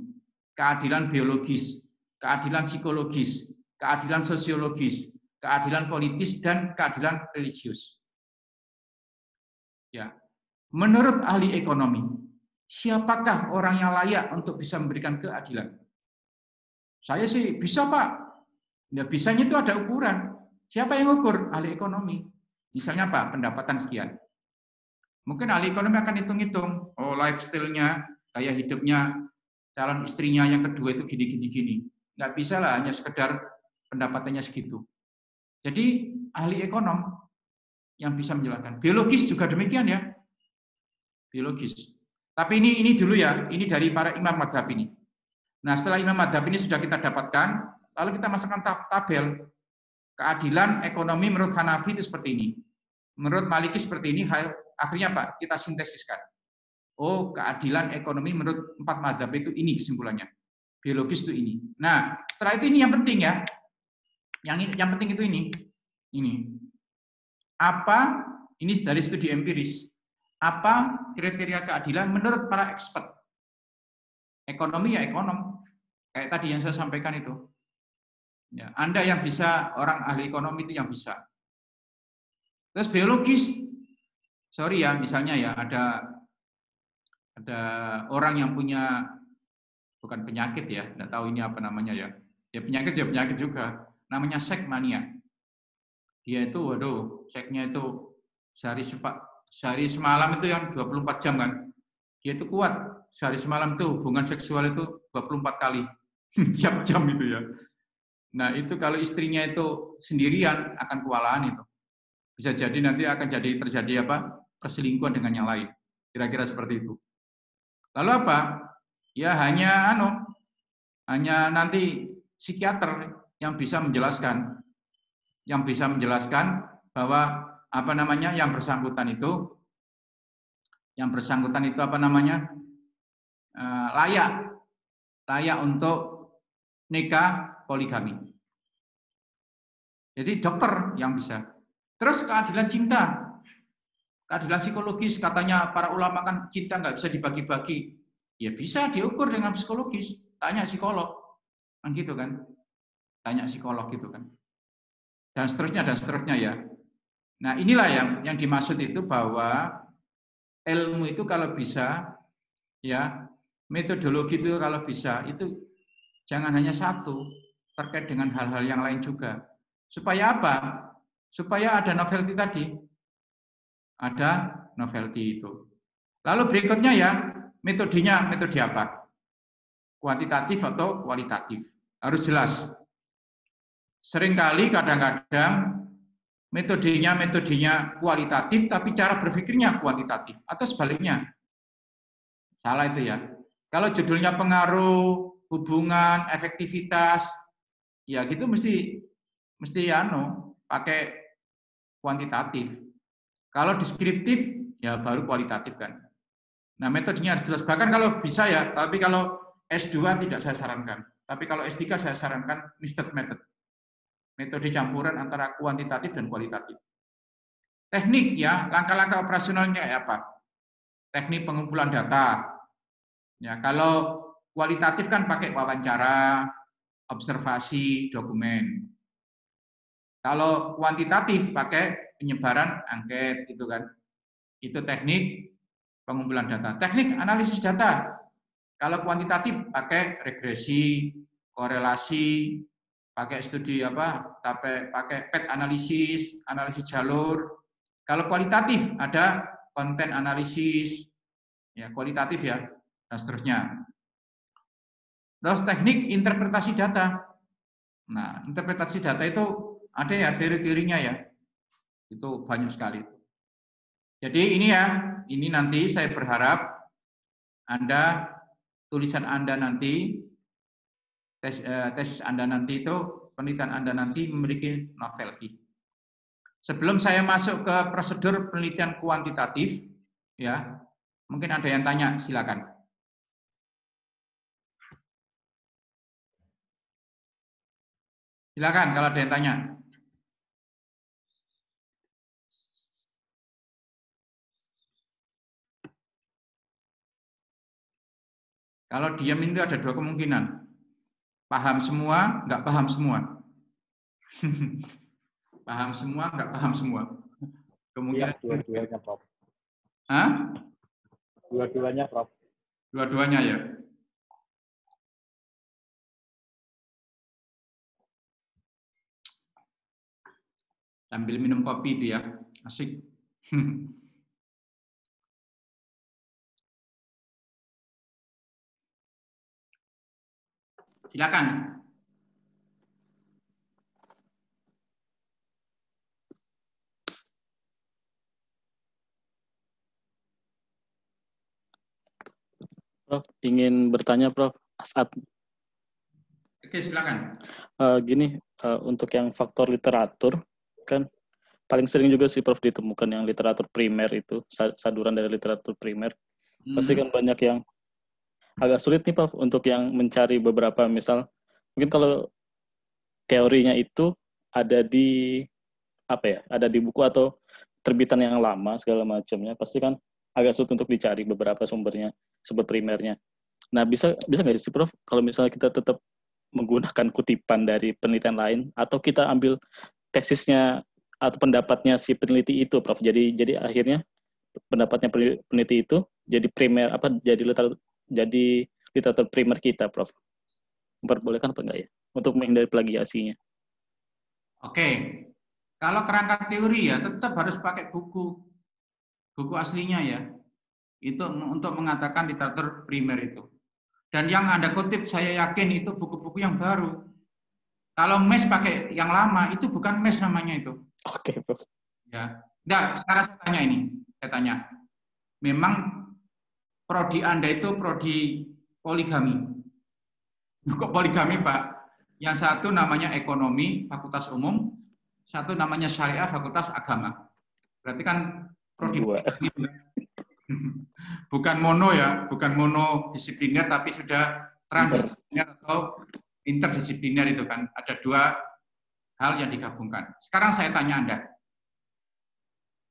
keadilan biologis, keadilan psikologis, keadilan sosiologis, keadilan politis, dan keadilan religius. Ya, menurut ahli ekonomi, siapakah orang yang layak untuk bisa memberikan keadilan? Saya sih bisa, Pak. Ya, bisanya itu ada ukuran. Siapa yang ukur? Ahli ekonomi. Misalnya Pak, pendapatan sekian. Mungkin ahli ekonomi akan hitung-hitung, oh lifestyle-nya, gaya hidupnya, calon istrinya yang kedua itu gini. Nggak bisa lah hanya sekedar pendapatannya segitu. Jadi ahli ekonom yang bisa menjelaskan. Biologis juga demikian ya. Biologis. Tapi ini dulu ya, ini dari para imam madhab ini. Nah setelah imam madhab ini sudah kita dapatkan, lalu kita masukkan tabel. Keadilan ekonomi menurut Hanafi itu seperti ini. Menurut Maliki seperti ini, akhirnya Pak, kita sintesiskan. Oh, keadilan ekonomi menurut 4 madhab itu ini kesimpulannya. Biologis itu ini. Nah, setelah itu ini yang penting ya. Yang penting itu ini. Apa, ini dari studi empiris, apa kriteria keadilan menurut para expert? Ekonomi ya ekonom. Kayak tadi yang saya sampaikan itu. Ya, Anda yang bisa, orang ahli ekonomi itu yang bisa. Terus biologis, sorry ya, misalnya ya ada orang yang punya bukan penyakit ya, nggak tahu ini apa namanya ya. Ya penyakit juga, namanya seks mania. Dia itu, waduh, seksnya itu sehari semalam itu yang 24 jam kan. Dia itu kuat, sehari semalam itu hubungan seksual itu 24 kali, tiap jam itu ya. Nah itu kalau istrinya itu sendirian akan kewalahan itu. Bisa jadi nanti akan terjadi perselingkuhan dengan yang lain. Kira-kira seperti itu. Lalu apa? Ya hanya nanti psikiater yang bisa menjelaskan bahwa yang bersangkutan itu layak untuk nikah poligami. Jadi dokter yang bisa. Terus keadilan cinta, keadilan psikologis, katanya para ulama kan cinta nggak bisa dibagi-bagi. Ya bisa diukur dengan psikologis, tanya psikolog, kan gitu kan. Tanya psikolog gitu kan. Dan seterusnya ya. Nah inilah yang dimaksud itu bahwa ilmu itu kalau bisa, ya metodologi itu kalau bisa, itu jangan hanya satu, terkait dengan hal-hal yang lain juga. Supaya apa? Supaya ada novelty tadi. Ada novelty itu. Lalu berikutnya ya, metodenya metode apa? Kuantitatif atau kualitatif? Harus jelas. Seringkali kadang-kadang metodenya kualitatif, tapi cara berpikirnya kuantitatif. Atau sebaliknya. Salah itu ya. Kalau judulnya pengaruh, hubungan, efektivitas, ya gitu mesti pakai kuantitatif. Kalau deskriptif, ya baru kualitatif kan. Nah, metodenya harus jelas. Bahkan kalau bisa ya, tapi kalau S2 tidak saya sarankan. Tapi kalau S3 saya sarankan mixed method. Metode campuran antara kuantitatif dan kualitatif. Teknik ya, langkah-langkah operasionalnya kayak apa? Teknik pengumpulan data. Ya, kalau kualitatif kan pakai wawancara, observasi, dokumen. Kalau kuantitatif pakai penyebaran angket gitu kan. Itu teknik pengumpulan data. Teknik analisis data. Kalau kuantitatif pakai regresi, korelasi, pakai studi pakai PET analisis, analisis jalur. Kalau kualitatif ada konten analisis, ya kualitatif ya, dan seterusnya. Terus teknik interpretasi data. Nah, interpretasi data itu ada ya teori-teorinya ya. Itu banyak sekali. Jadi ini nanti saya berharap tulisan Anda nanti, tesis Anda nanti itu, penelitian Anda nanti memiliki novel key. Sebelum saya masuk ke prosedur penelitian kuantitatif, ya, mungkin ada yang tanya, silakan. Silakan kalau ada yang tanya. Kalau diam itu ada dua kemungkinan. Paham semua, nggak paham semua. Paham semua, nggak paham semua. Kemungkinan dua-duanya, Prof. Hah? Dua-duanya, Prof. Dua-duanya ya. Sambil minum kopi itu ya, asik. Silakan. Prof, ingin bertanya, Prof. As'ad. Oke, silakan. Gini, untuk yang faktor literatur, kan paling sering juga sih, Prof, ditemukan yang literatur primer itu, saduran dari literatur primer. Pasti kan banyak yang agak sulit nih, Prof, untuk yang mencari beberapa, misal, mungkin kalau teorinya itu ada di ada di buku atau terbitan yang lama segala macamnya, pasti kan agak sulit untuk dicari beberapa sumbernya, sumber primernya. Nah, bisa nggak sih, Prof, kalau misalnya kita tetap menggunakan kutipan dari penelitian lain, atau kita ambil tesisnya atau pendapatnya si peneliti itu, Prof. Jadi akhirnya pendapatnya peneliti itu jadi primer jadi literatur primer kita, Prof. Memperbolehkan apa enggak ya untuk menghindari plagiasinya? Oke. Kalau kerangka teori ya tetap harus pakai buku aslinya ya. Itu untuk mengatakan literatur primer itu. Dan yang Anda kutip saya yakin itu buku-buku yang baru. Kalau mes pakai yang lama itu bukan mes namanya itu. Oke, Prof. Ya. Nah, sekarang saya tanya ini. Saya tanya. Memang prodi Anda itu prodi poligami. Kok poligami, Pak? Yang satu namanya ekonomi, fakultas umum. Satu namanya syariah, fakultas agama. Berarti kan prodi poligami. Bukan mono ya, bukan monodisipliner, tapi sudah transdisipliner atau interdisipliner itu kan. Ada dua hal yang digabungkan. Sekarang saya tanya Anda.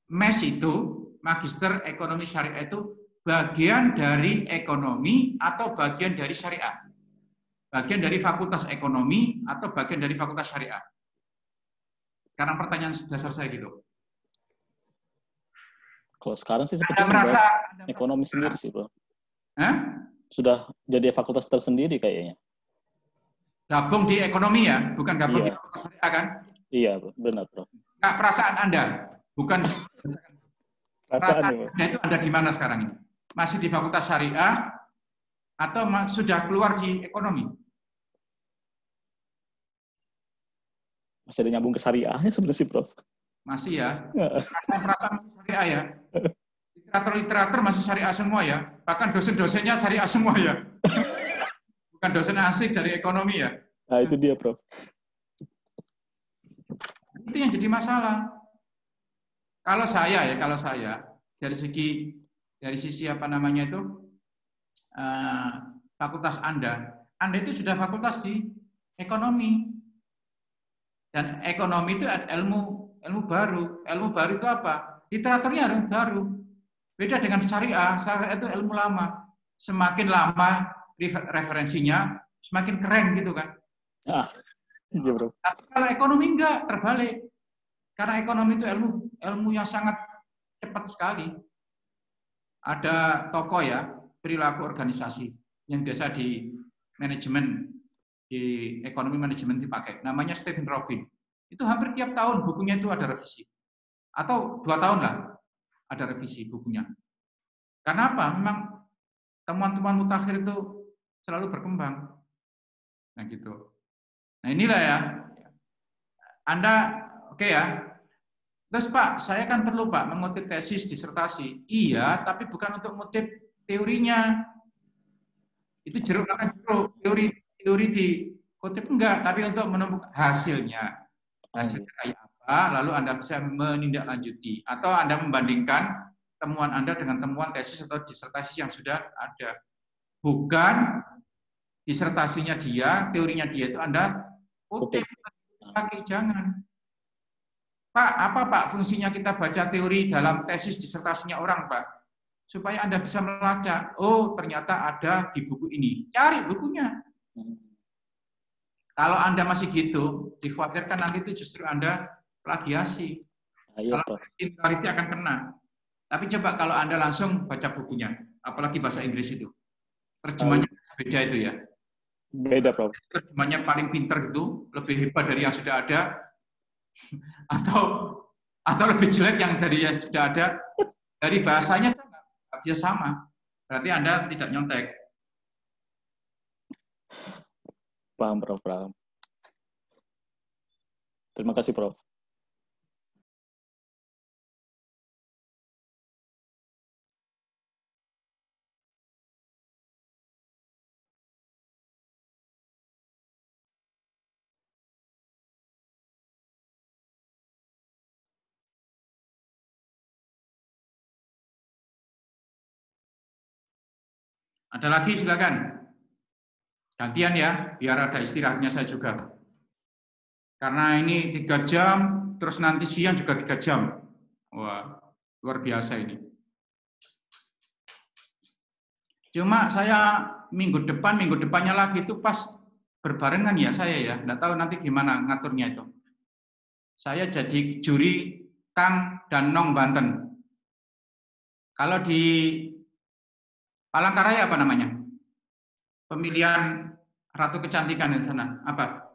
MES itu, Magister Ekonomi Syariah itu bagian dari ekonomi atau bagian dari syariah? Bagian dari fakultas ekonomi atau bagian dari fakultas syariah? Sekarang pertanyaan dasar saya gitu. Kalau sekarang sih sepertinya ekonomi sendiri sih, Bro. Sudah jadi fakultas tersendiri kayaknya. Gabung di ekonomi ya, bukan gabung di fakultas syariah kan? Iya, benar, Bro. Nah, perasaan Anda, bukan perasaan Anda itu ada di mana sekarang ini? Masih di fakultas syariah atau sudah keluar di ekonomi? Masih ada nyambung ke syariahnya sebenarnya sih, Prof. Masih ya. Perasaan syariah ya. Literatur masih syariah semua ya. Bahkan dosen-dosennya syariah semua ya. Bukan dosen asing dari ekonomi ya. Nah, itu dia, Prof. Itu yang jadi masalah. Kalau saya dari sisi apa namanya itu fakultas Anda itu sudah fakultas di ekonomi. Dan ekonomi itu ada ilmu baru. Ilmu baru itu apa? Literaturnya harus baru. Beda dengan syariah. Syariah itu ilmu lama. Semakin lama referensinya, semakin keren gitu kan. Iya, Bro. Tapi kalau ekonomi enggak, terbalik. Karena ekonomi itu ilmu yang sangat cepat sekali. Ada tokoh ya, perilaku organisasi yang biasa di manajemen, di ekonomi manajemen dipakai. Namanya Stephen Robin. Itu hampir tiap tahun bukunya itu ada revisi. Atau 2 tahun lah ada revisi bukunya. Karena apa? Memang temuan-temuan mutakhir itu selalu berkembang. Nah gitu. Nah inilah ya. Anda oke ya. Terus Pak, saya kan perlu Pak mengutip tesis disertasi. Iya, tapi bukan untuk mengutip teorinya. Itu jeruk akan jeruk. Teori dikutip enggak, tapi untuk menemukan hasilnya. Hasilnya kayak apa, lalu Anda bisa menindaklanjuti. Atau Anda membandingkan temuan Anda dengan temuan tesis atau disertasi yang sudah ada. Bukan disertasinya dia, teorinya dia itu Anda kutip. Pakai jangan. Pak, apa Pak fungsinya kita baca teori dalam tesis disertasinya orang, Pak? Supaya Anda bisa melacak, oh ternyata ada di buku ini. Cari bukunya. Kalau Anda masih gitu, dikhawatirkan nanti itu justru Anda plagiasi. Kalau itu akan kena. Tapi coba kalau Anda langsung baca bukunya, apalagi bahasa Inggris itu. Terjemahnya beda itu ya. Beda, Prof. Terjemahnya paling pinter itu, lebih hebat dari yang sudah ada, atau lebih jelek yang dari yang sudah ada. Dari bahasanya nggak bisa sama. Berarti Anda tidak nyontek. Paham, Prof. Paham. Terima kasih, Prof. Ada lagi silakan. Gantian ya, biar ada istirahatnya saya juga. Karena ini 3 jam, terus nanti siang juga 3 jam. Wah, luar biasa ini. Cuma saya minggu depannya lagi itu pas berbarengan ya saya ya. Nggak tahu nanti gimana ngaturnya itu. Saya jadi juri Kang dan Nong Banten. Kalau di Palangkaraya apa namanya? Pemilihan Ratu Kecantikan di sana. Apa?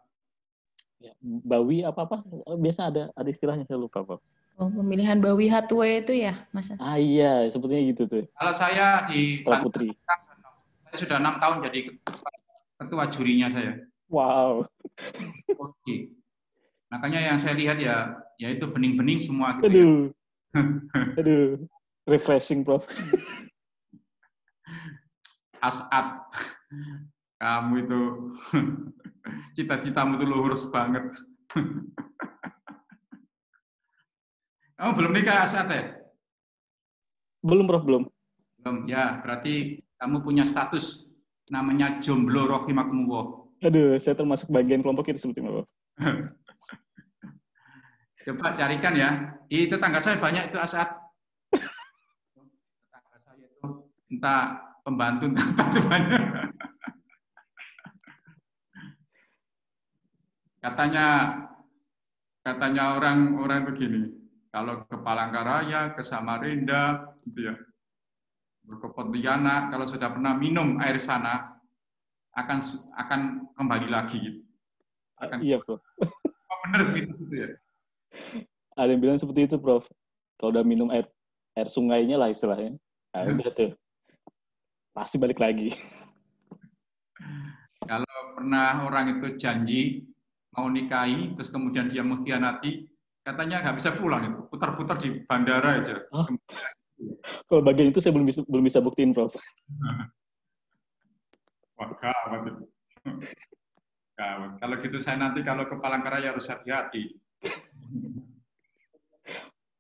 Ya, Bawi apa-apa? Biasa ada istilahnya, saya lupa, Pak. Oh, pemilihan Bawi Hatwe itu ya, Mas? Iya, sepertinya gitu tuh. Kalau saya di Putri. Saya sudah 6 tahun jadi ketua jurinya saya. Wow. Oke. Makanya yang saya lihat ya itu bening-bening semua gitu. Aduh. Refreshing, Prof. As'ad, kamu itu cita-citamu itu luhur banget. Kamu belum nikah, As'ad ya? Belum, Prof, belum. Belum, ya berarti kamu punya status namanya jomblo rahimakumullah. Aduh, saya termasuk bagian kelompok itu sebetulnya, Prof. Coba carikan ya. Di tetangga saya banyak itu As'ad. Tetangga saya itu entah pembantu banyak. Katanya orang itu gini, kalau ke Palangkaraya, ke Samarinda, gitu ya, ke Pontianak, kalau sudah pernah minum air sana, akan kembali lagi gitu. Iya, Prof. Oh, bener gitu ya. Ada yang bilang seperti itu, Prof. Kalau udah minum air sungainya lah istilahnya, nah, udah tuh. Pasti balik lagi. Kalau pernah orang itu janji mau nikahi, terus kemudian dia mengkhianati, katanya nggak bisa pulang, itu putar-putar di bandara aja. Oh. Kalau bagian itu saya belum bisa buktiin, Prof. Wah, gawat itu. Gawat. Kalau gitu saya nanti kalau ke Palangkaraya harus hati-hati.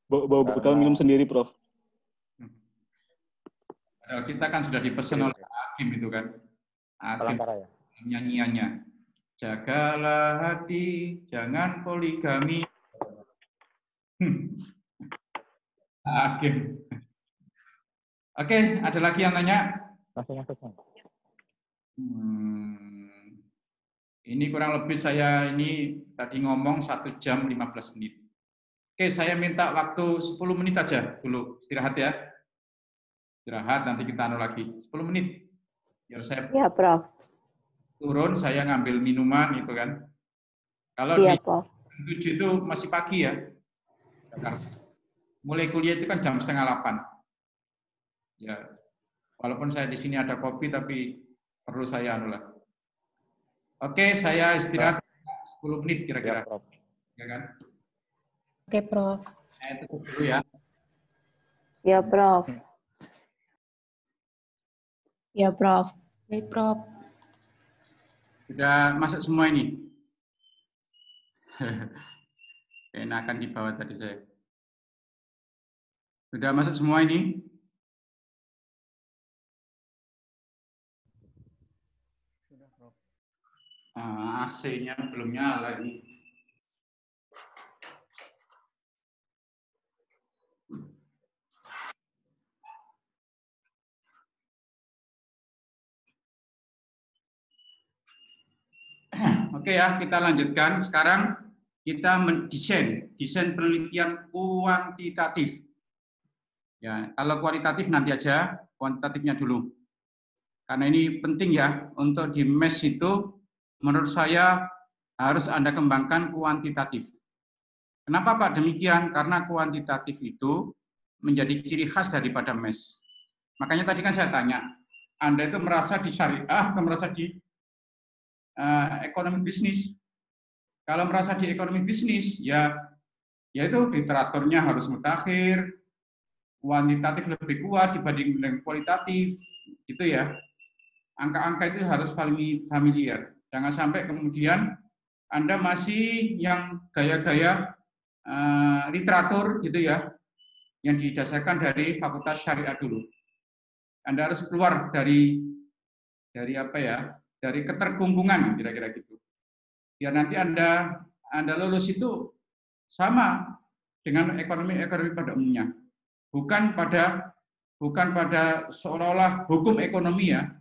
Bawa bekal minum sendiri, Prof. Kita kan sudah dipesan oleh Hakim itu kan. Hakim Palangkaraya. nyanyiannya. Jagalah hati, jangan poligami. Hakim. Oke, ada lagi yang nanya? Langsung masuk. Ini kurang lebih saya ini tadi ngomong 1 jam 15 menit. Oke, saya minta waktu 10 menit aja dulu. Istirahat ya. Istirahat, nanti kita anu lagi. 10 menit. Biar saya Ya, Prof. turun, saya ngambil minuman gitu kan. Kalau Iya, di Prof. 7 itu masih pagi ya. Mulai kuliah itu kan jam 7:30. Ya, walaupun saya di sini ada kopi, tapi perlu saya anu lah. Oke, saya istirahat 10 menit kira-kira. Ya, Prof. Ya kan? Oke, Prof. Saya tutup dulu ya. Ya, Prof. Ya, Prof. Baik, Prof. Sudah masuk semua ini? Enakan di bawah tadi saya. Sudah masuk semua ini? AC-nya belum nyala ini. Oke ya, kita lanjutkan. Sekarang kita desain penelitian kuantitatif. Ya, kalau kualitatif nanti aja, kuantitatifnya dulu. Karena ini penting ya, untuk di MES itu menurut saya harus Anda kembangkan kuantitatif. Kenapa Pak demikian? Karena kuantitatif itu menjadi ciri khas daripada MES. Makanya tadi kan saya tanya, Anda itu merasa di syariah atau merasa di ekonomi bisnis? Kalau merasa di ekonomi bisnis, ya itu literaturnya harus mutakhir, kuantitatif lebih kuat dibanding dengan kualitatif, gitu ya. Angka-angka itu harus familiar. Jangan sampai kemudian Anda masih yang gaya-gaya literatur gitu ya, yang didasarkan dari Fakultas Syariah dulu. Anda harus keluar dari apa ya, dari keterkungkungan kira-kira gitu. Biar nanti Anda lulus itu sama dengan ekonomi pada umumnya. Bukan pada seolah-olah hukum ekonomi ya,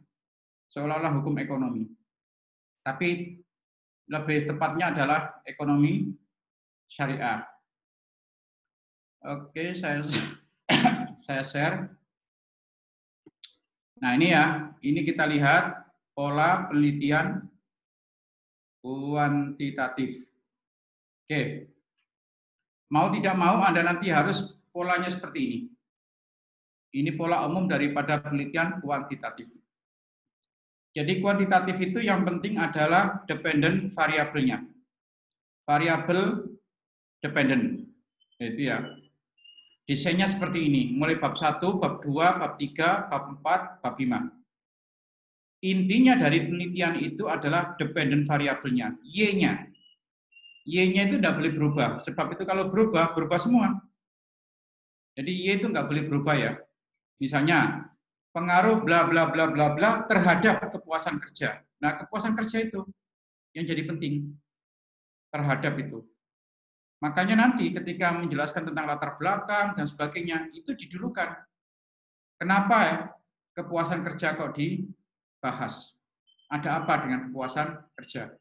seolah-olah hukum ekonomi. Tapi lebih tepatnya adalah ekonomi syariah. Oke, saya share. Nah, ini ya, ini kita lihat pola penelitian kuantitatif. Oke. Mau tidak mau Anda nanti harus polanya seperti ini. Ini pola umum daripada penelitian kuantitatif. Jadi kuantitatif itu yang penting adalah dependent variabelnya. Variabel dependent. Itu ya. Desainnya seperti ini, mulai bab 1, bab 2, bab 3, bab 4, bab 5. Intinya dari penelitian itu adalah dependent variabelnya, Y-nya. Y-nya itu tidak boleh berubah, sebab itu kalau berubah semua. Jadi Y itu nggak boleh berubah ya. Misalnya, pengaruh bla bla bla bla bla terhadap kepuasan kerja. Nah, kepuasan kerja itu yang jadi penting terhadap itu. Makanya nanti ketika menjelaskan tentang latar belakang dan sebagainya, itu didulukan. Kenapa ya kepuasan kerja kok dibahas? Ada apa dengan kepuasan kerja?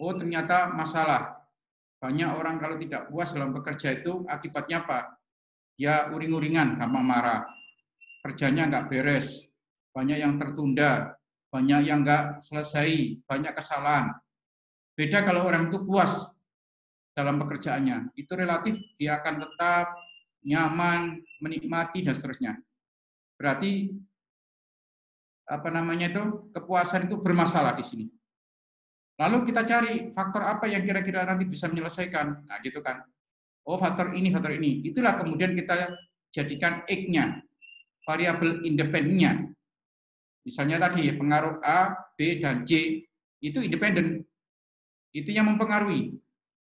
Oh, ternyata masalah. Banyak orang kalau tidak puas dalam bekerja itu akibatnya apa? Ya uring-uringan, gampang marah. Kerjanya nggak beres, banyak yang tertunda, banyak yang nggak selesai, banyak kesalahan. Beda kalau orang itu puas dalam pekerjaannya, itu relatif dia akan tetap nyaman, menikmati dan seterusnya. Berarti apa namanya itu kepuasan itu bermasalah di sini. Lalu kita cari faktor apa yang kira-kira nanti bisa menyelesaikan. Nah, gitu kan. Oh, faktor ini, faktor ini. Itulah kemudian kita jadikan X-nya, variabel independennya. Misalnya tadi pengaruh A, B, dan C itu independen. Itu yang mempengaruhi.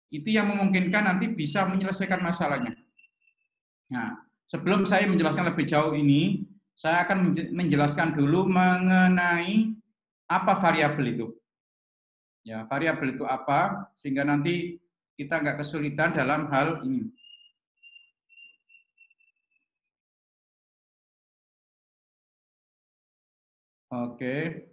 Itu yang memungkinkan nanti bisa menyelesaikan masalahnya. Nah, sebelum saya menjelaskan lebih jauh ini, saya akan menjelaskan dulu mengenai apa variabel itu. Ya, variabel itu apa sehingga nanti kita nggak kesulitan dalam hal ini. Oke.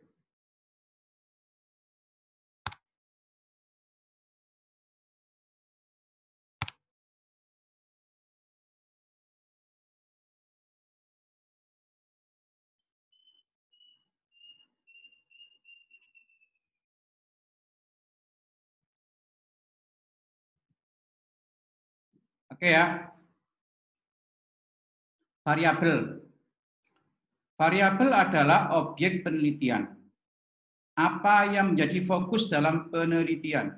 Oke ya. Variabel. Variabel adalah objek penelitian. Apa yang menjadi fokus dalam penelitian?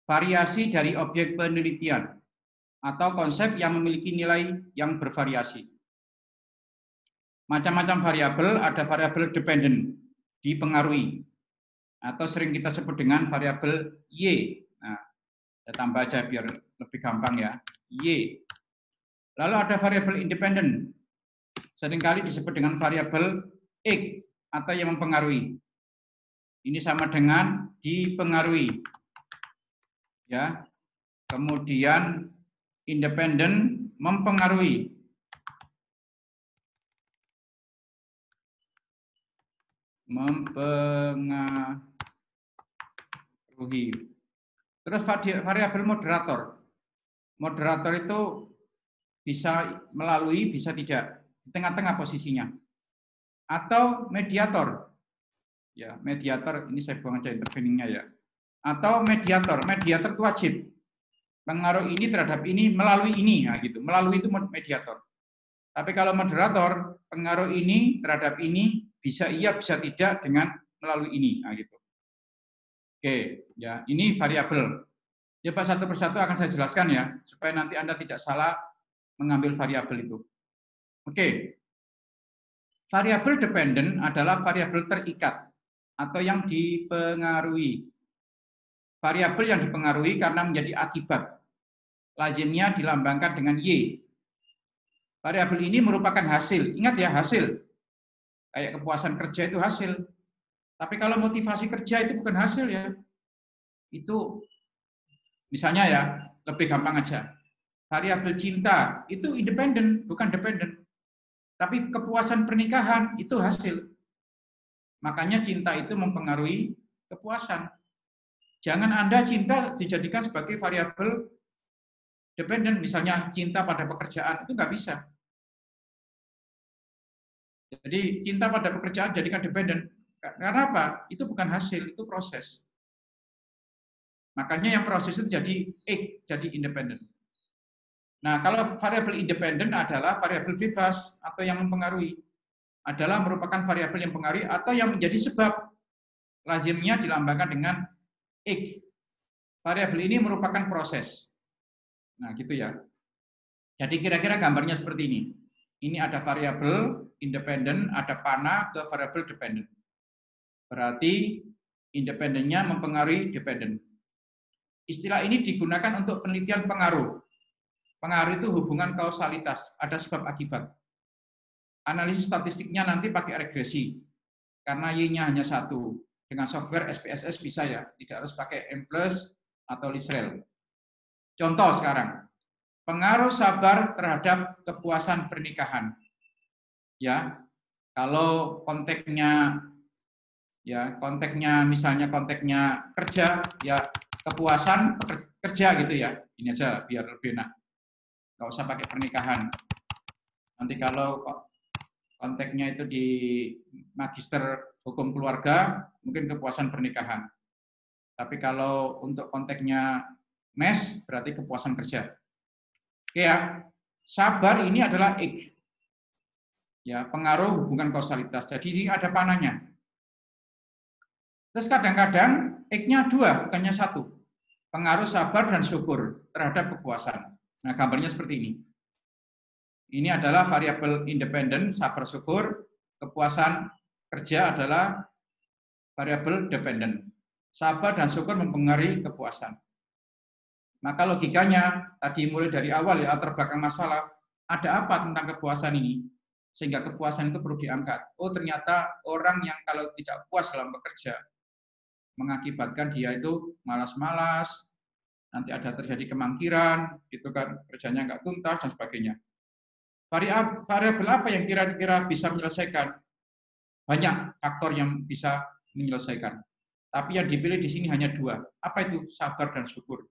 Variasi dari objek penelitian atau konsep yang memiliki nilai yang bervariasi. Macam-macam variabel, ada variabel dependent, dipengaruhi, atau sering kita sebut dengan variabel Y. Nah, saya tambah aja biar lebih gampang ya. Y. Lalu ada variabel independen, seringkali disebut dengan variabel X atau yang mempengaruhi. Ini sama dengan dipengaruhi. Ya. Kemudian independen mempengaruhi. Mempengaruhi. Terus variabel moderator. Moderator itu bisa melalui, bisa tidak, di tengah-tengah posisinya. Atau mediator. Ya, mediator ini saya buang aja interveningnya ya. Atau mediator. Mediator itu wajib. Pengaruh ini terhadap ini melalui ini, nah gitu. Melalui itu mediator. Tapi kalau moderator, pengaruh ini terhadap ini bisa iya, bisa tidak dengan melalui ini, nah gitu. Oke, ya ini variabel. Coba satu persatu akan saya jelaskan ya, supaya nanti Anda tidak salah mengambil variabel itu. Oke. Variabel dependen adalah variabel terikat atau yang dipengaruhi. Variabel yang dipengaruhi karena menjadi akibat. Lazimnya dilambangkan dengan Y. Variabel ini merupakan hasil. Ingat ya, hasil. Kayak kepuasan kerja itu hasil. Tapi kalau motivasi kerja itu bukan hasil ya. Itu misalnya ya, lebih gampang aja. Variabel cinta itu independen, bukan dependen. Tapi kepuasan pernikahan itu hasil. Makanya cinta itu mempengaruhi kepuasan. Jangan Anda cinta dijadikan sebagai variabel dependen. Misalnya cinta pada pekerjaan, itu nggak bisa. Jadi cinta pada pekerjaan jadikan dependen. Karena apa? Itu bukan hasil, itu proses. Makanya yang proses itu jadi jadi independen. Nah, kalau variabel independen adalah variabel bebas atau yang mempengaruhi. Adalah merupakan variabel yang mempengaruhi atau yang menjadi sebab. Lazimnya dilambangkan dengan X. Variabel ini merupakan proses. Nah, gitu ya. Jadi kira-kira gambarnya seperti ini. Ini ada variabel independen, ada panah ke variabel dependen. Berarti independennya mempengaruhi dependen. Istilah ini digunakan untuk penelitian pengaruh. Pengaruh itu hubungan kausalitas, ada sebab akibat. Analisis statistiknya nanti pakai regresi, karena Y-nya hanya 1. Dengan software SPSS bisa ya, tidak harus pakai M+ atau Lisrel. Contoh sekarang, pengaruh sabar terhadap kepuasan pernikahan. Ya, kalau konteksnya misalnya konteksnya kerja, ya kepuasan kerja gitu ya. Ini aja biar lebih enak. Nggak usah pakai pernikahan. Nanti kalau konteksnya itu di magister hukum keluarga, mungkin kepuasan pernikahan. Tapi kalau untuk konteksnya mes, berarti kepuasan kerja. Oke ya, sabar ini adalah X. Ya, pengaruh hubungan kausalitas. Jadi ini ada panahnya. Terus kadang-kadang X-nya 2, bukannya 1. Pengaruh sabar dan syukur terhadap kepuasan. Nah, gambarnya seperti ini. Ini adalah variabel independen, sabar syukur. Kepuasan kerja adalah variabel dependen. Sabar dan syukur mempengaruhi kepuasan. Maka logikanya, tadi mulai dari awal ya, latar belakang masalah, ada apa tentang kepuasan ini? Sehingga kepuasan itu perlu diangkat. Oh, ternyata orang yang kalau tidak puas dalam bekerja, mengakibatkan dia itu malas-malas, nanti ada terjadi kemangkiran, gitu kan, kerjanya nggak tuntas, dan sebagainya. Variabel apa yang kira-kira bisa menyelesaikan? Banyak faktor yang bisa menyelesaikan. Tapi yang dipilih di sini hanya 2. Apa itu? Sabar dan syukur.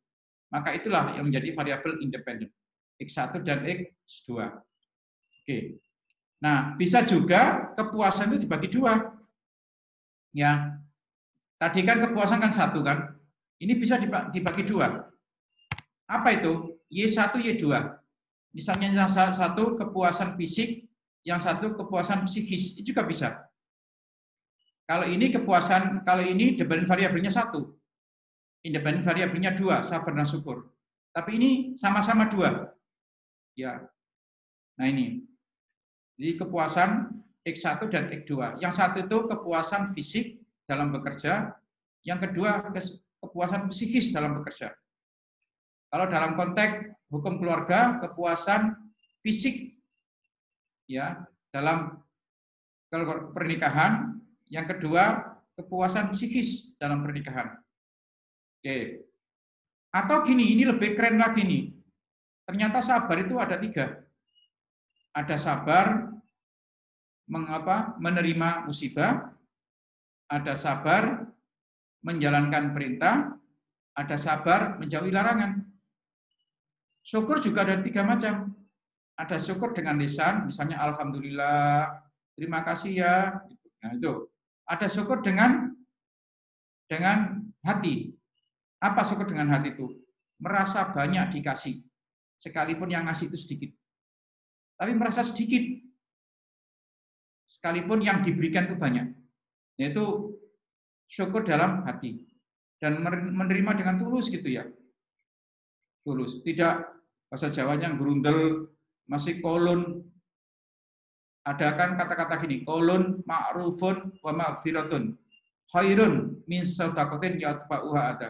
Maka itulah yang menjadi variabel independen. X1 dan X2. Oke. Nah, bisa juga kepuasan itu dibagi 2. Ya. Tadi kan kepuasan kan 1 kan? Ini bisa dibagi 2. Apa itu? Y1, Y2. Misalnya yang satu kepuasan fisik, yang satu kepuasan psikis. Itu juga bisa. Kalau ini kepuasan, kalau ini dependen variabelnya 1. Independen variabelnya 2, sabar dan syukur. Tapi ini sama-sama 2. Ya. Nah ini. Jadi kepuasan X1 dan X2. Yang satu itu kepuasan fisik dalam bekerja, yang kedua kepuasan psikis dalam bekerja. Kalau dalam konteks hukum keluarga, kepuasan fisik ya dalam pernikahan, yang kedua kepuasan psikis dalam pernikahan. Oke. Atau gini, ini lebih keren lagi nih. Ternyata sabar itu ada 3. Ada sabar menerima musibah, ada sabar menjalankan perintah, ada sabar menjauhi larangan. Syukur juga ada 3 macam. Ada syukur dengan lisan, misalnya alhamdulillah, terima kasih ya. Nah itu. Ada syukur dengan hati. Apa syukur dengan hati itu? Merasa banyak dikasih, sekalipun yang ngasih itu sedikit. Tapi merasa sedikit, sekalipun yang diberikan itu banyak. Yaitu syukur dalam hati. Dan menerima dengan tulus gitu ya. Tulus. Tidak bahasa Jawanya gerundel, masih kolon. Ada kan kata-kata gini, kolon ma'rufun wa ma'firatun. Khairun min sadaqatin yatba'uha ada.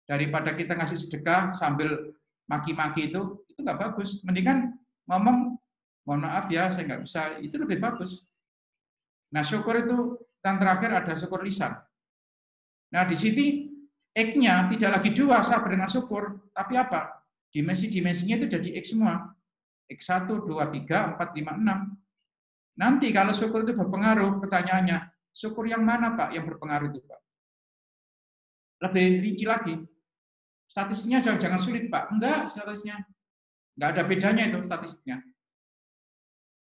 Daripada kita ngasih sedekah sambil maki-maki itu nggak bagus. Mendingan ngomong, mohon maaf ya, saya nggak bisa, itu lebih bagus. Nah, syukur itu, yang terakhir ada syukur lisan. Nah, di sini, X-nya tidak lagi 2, sabar dengan syukur, tapi apa? Dimensi-dimensinya itu jadi X semua. X1, 2, 3, 4, 5, 6. Nanti kalau syukur itu berpengaruh, pertanyaannya, syukur yang mana Pak yang berpengaruh itu Pak? Lebih rinci lagi. Statistiknya jangan sulit Pak. Enggak, statistiknya. Enggak ada bedanya itu statistiknya.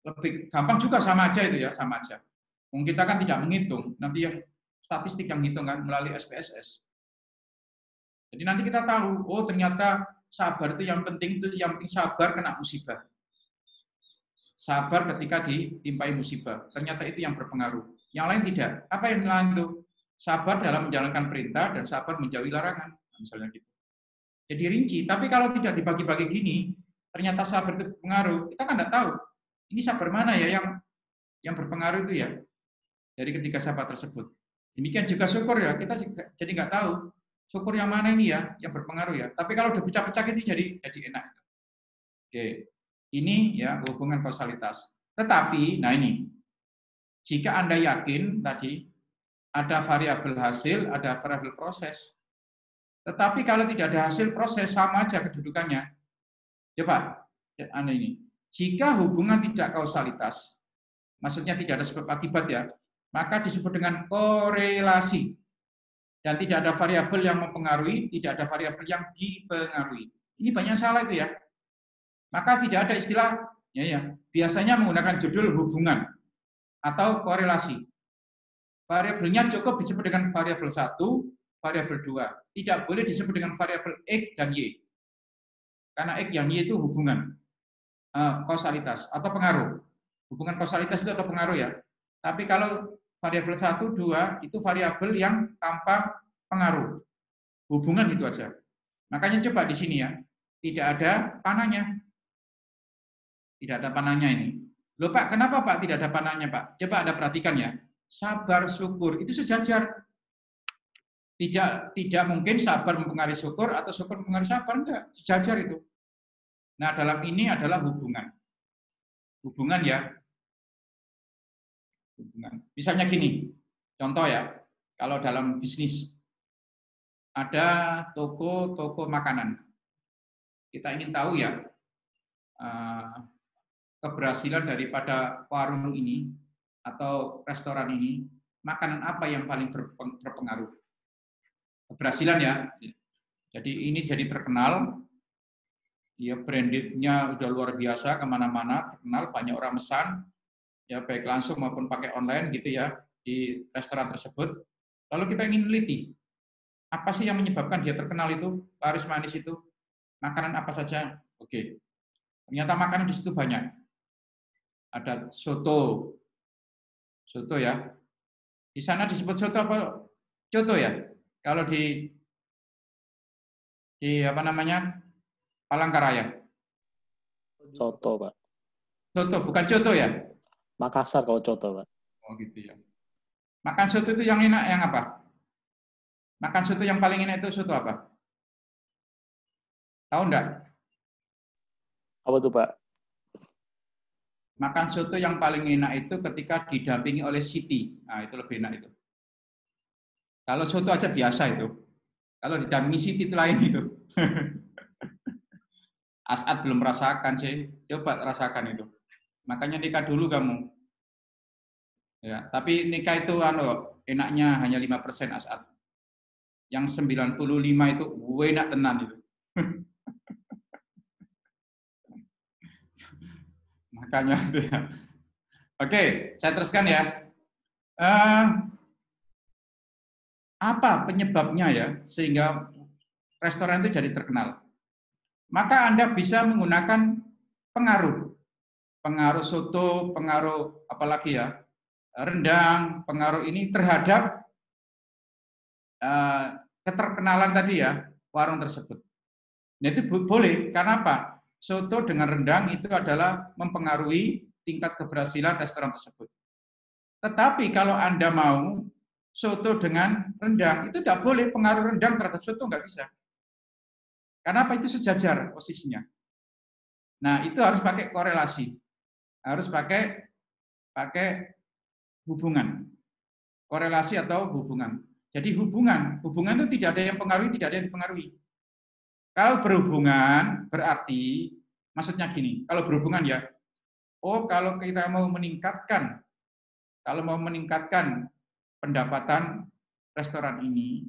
Lebih gampang juga, sama aja itu ya, sama aja. Kita kan tidak menghitung, nanti yang statistik yang hitung kan melalui SPSS. Jadi nanti kita tahu, oh ternyata sabar itu yang penting sabar kena musibah. Sabar ketika ditimpai musibah. Ternyata itu yang berpengaruh. Yang lain tidak. Apa yang lain itu? Sabar dalam menjalankan perintah dan sabar menjauhi larangan. Misalnya gitu. Jadi rinci. Tapi kalau tidak dibagi-bagi gini, ternyata sabar itu berpengaruh. Kita kan tidak tahu. Ini sabar mana ya yang berpengaruh itu ya? Dari ketiga sabar tersebut. Demikian juga syukur ya. Kita jadi nggak tahu. Syukur yang mana ini ya, yang berpengaruh ya. Tapi kalau udah pecah-pecah itu jadi enak. Oke. Ini ya hubungan kausalitas. Tetapi, nah ini, jika Anda yakin tadi ada variabel hasil, ada variabel proses. Tetapi kalau tidak ada hasil proses, sama aja kedudukannya. Coba, Anda ini. Jika hubungan tidak kausalitas, maksudnya tidak ada sebab akibat ya, maka disebut dengan korelasi. Dan tidak ada variabel yang mempengaruhi, tidak ada variabel yang dipengaruhi. Ini banyak salah itu ya. Maka tidak ada istilah, ya, biasanya menggunakan judul hubungan atau korelasi. Variabelnya cukup disebut dengan variabel 1, variabel 2. Tidak boleh disebut dengan variabel X dan Y. Karena X dan Y itu hubungan, kausalitas atau pengaruh. Hubungan kausalitas itu atau pengaruh ya. Tapi kalau variabel 1, 2 itu variabel yang tanpa pengaruh. Hubungan gitu aja. Makanya coba di sini ya, tidak ada panahnya. Tidak ada panahnya ini. Loh Pak, kenapa Pak tidak ada panahnya Pak? Coba Anda perhatikan ya. Sabar, syukur, itu sejajar. Tidak mungkin sabar mempengaruhi syukur atau syukur mempengaruhi sabar, enggak. Sejajar itu. Nah, dalam ini adalah hubungan. Hubungan ya. Hubungan. Misalnya gini, contoh ya, kalau dalam bisnis, ada toko makanan. Kita ingin tahu ya, keberhasilan daripada warung ini atau restoran ini, makanan apa yang paling berpengaruh. Keberhasilan ya. Jadi ini jadi terkenal, ya brandednya udah luar biasa, kemana-mana, terkenal, banyak orang mesan, ya baik langsung maupun pakai online gitu ya, di restoran tersebut. Lalu kita ingin meneliti, apa sih yang menyebabkan dia terkenal itu, laris manis itu? Makanan apa saja? Oke. Ternyata makanan di situ banyak. Ada soto. Soto ya. Di sana disebut soto apa? Coto ya. Kalau di apa namanya? Palangkaraya. Soto, Pak. Soto, bukan coto ya? Makassar kalau coto, Pak. Oh gitu ya. Makan soto itu yang enak yang apa? Makan soto yang paling enak itu soto apa? Tahu enggak? Apa tuh, Pak? Makan soto yang paling enak itu ketika didampingi oleh Siti. Nah, itu lebih enak itu. Kalau soto aja biasa itu. Kalau didampingi Siti itu lain itu. As'ad belum merasakan sih. Coba rasakan itu. Makanya nikah dulu kamu. Ya, tapi nikah itu enaknya hanya 5% As'ad. Yang 95 itu enak tenan itu. Makanya itu ya. Oke, saya teruskan ya. Apa penyebabnya ya sehingga restoran itu jadi terkenal? Maka Anda bisa menggunakan pengaruh soto, pengaruh apalagi ya, rendang, pengaruh ini terhadap keterkenalan tadi ya, warung tersebut. Nah, itu boleh, karena apa? Soto dengan rendang itu adalah mempengaruhi tingkat keberhasilan restoran tersebut. Tetapi kalau Anda mau soto dengan rendang, itu tidak boleh, pengaruh rendang terhadap soto nggak bisa. Karena apa? Itu sejajar posisinya. Nah, itu harus pakai korelasi. Harus pakai hubungan. Korelasi atau hubungan. Jadi hubungan itu tidak ada yang pengaruhi, tidak ada yang dipengaruhi. Kalau berhubungan berarti, maksudnya gini, kalau berhubungan ya, kalau kita mau meningkatkan pendapatan restoran ini,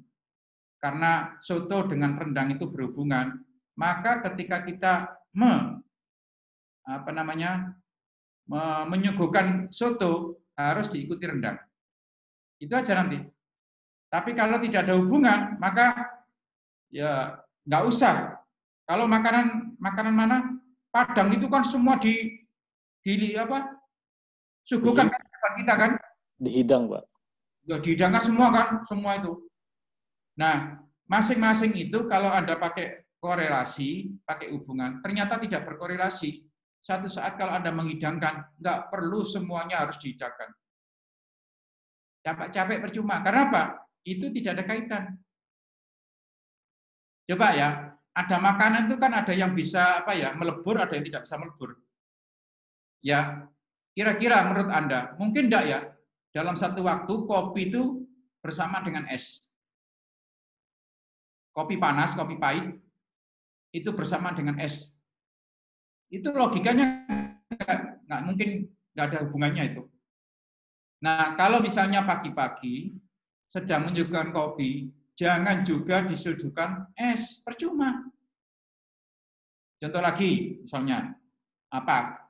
karena soto dengan rendang itu berhubungan, maka ketika kita menyuguhkan soto harus diikuti rendang. Itu aja nanti. Tapi kalau tidak ada hubungan, maka ya nggak usah. Kalau makanan mana? Padang itu kan semua suguhkan kan kita kan? Dihidang, Pak. Ya dihidangkan semua kan, semua itu. Nah, masing-masing itu kalau Anda pakai korelasi, pakai hubungan, ternyata tidak berkorelasi. Satu saat kalau Anda menghidangkan, nggak perlu semuanya harus dihidangkan. Capek-capek percuma. Karena apa? Itu tidak ada kaitan. Coba ya, ada makanan itu kan ada yang bisa melebur, ada yang tidak bisa melebur. Ya, kira-kira menurut Anda, mungkin enggak ya, dalam satu waktu kopi itu bersama dengan es. Kopi panas, kopi pahit, itu bersama dengan es. Itu logikanya nggak mungkin, nggak ada hubungannya itu. Nah, kalau misalnya pagi-pagi sedang menyuguhkan kopi, jangan juga disuguhkan es, percuma. Contoh lagi, misalnya apa?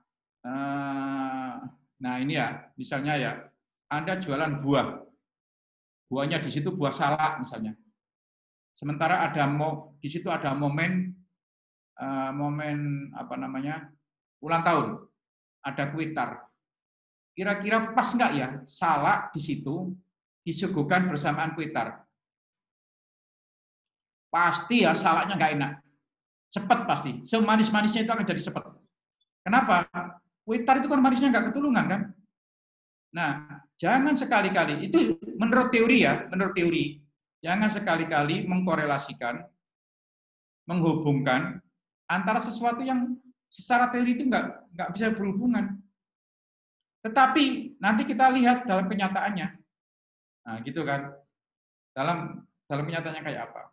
Nah ini ya, misalnya ya, Anda jualan buah, buahnya di situ buah salak misalnya. Sementara di situ ada momen ulang tahun, ada kuitar. Kira-kira pas nggak ya salak di situ disuguhkan bersamaan kue tart? Pasti ya salaknya nggak enak. Cepet pasti. Semanis-manisnya itu akan jadi cepet. Kenapa? Kue tart itu kan manisnya nggak ketulungan kan? Nah, jangan sekali-kali, itu menurut teori ya, menurut teori, jangan sekali-kali mengkorelasikan, menghubungkan antara sesuatu yang secara teori itu nggak bisa berhubungan. Tetapi nanti kita lihat dalam kenyataannya. Nah, gitu kan. Dalam kenyataannya kayak apa.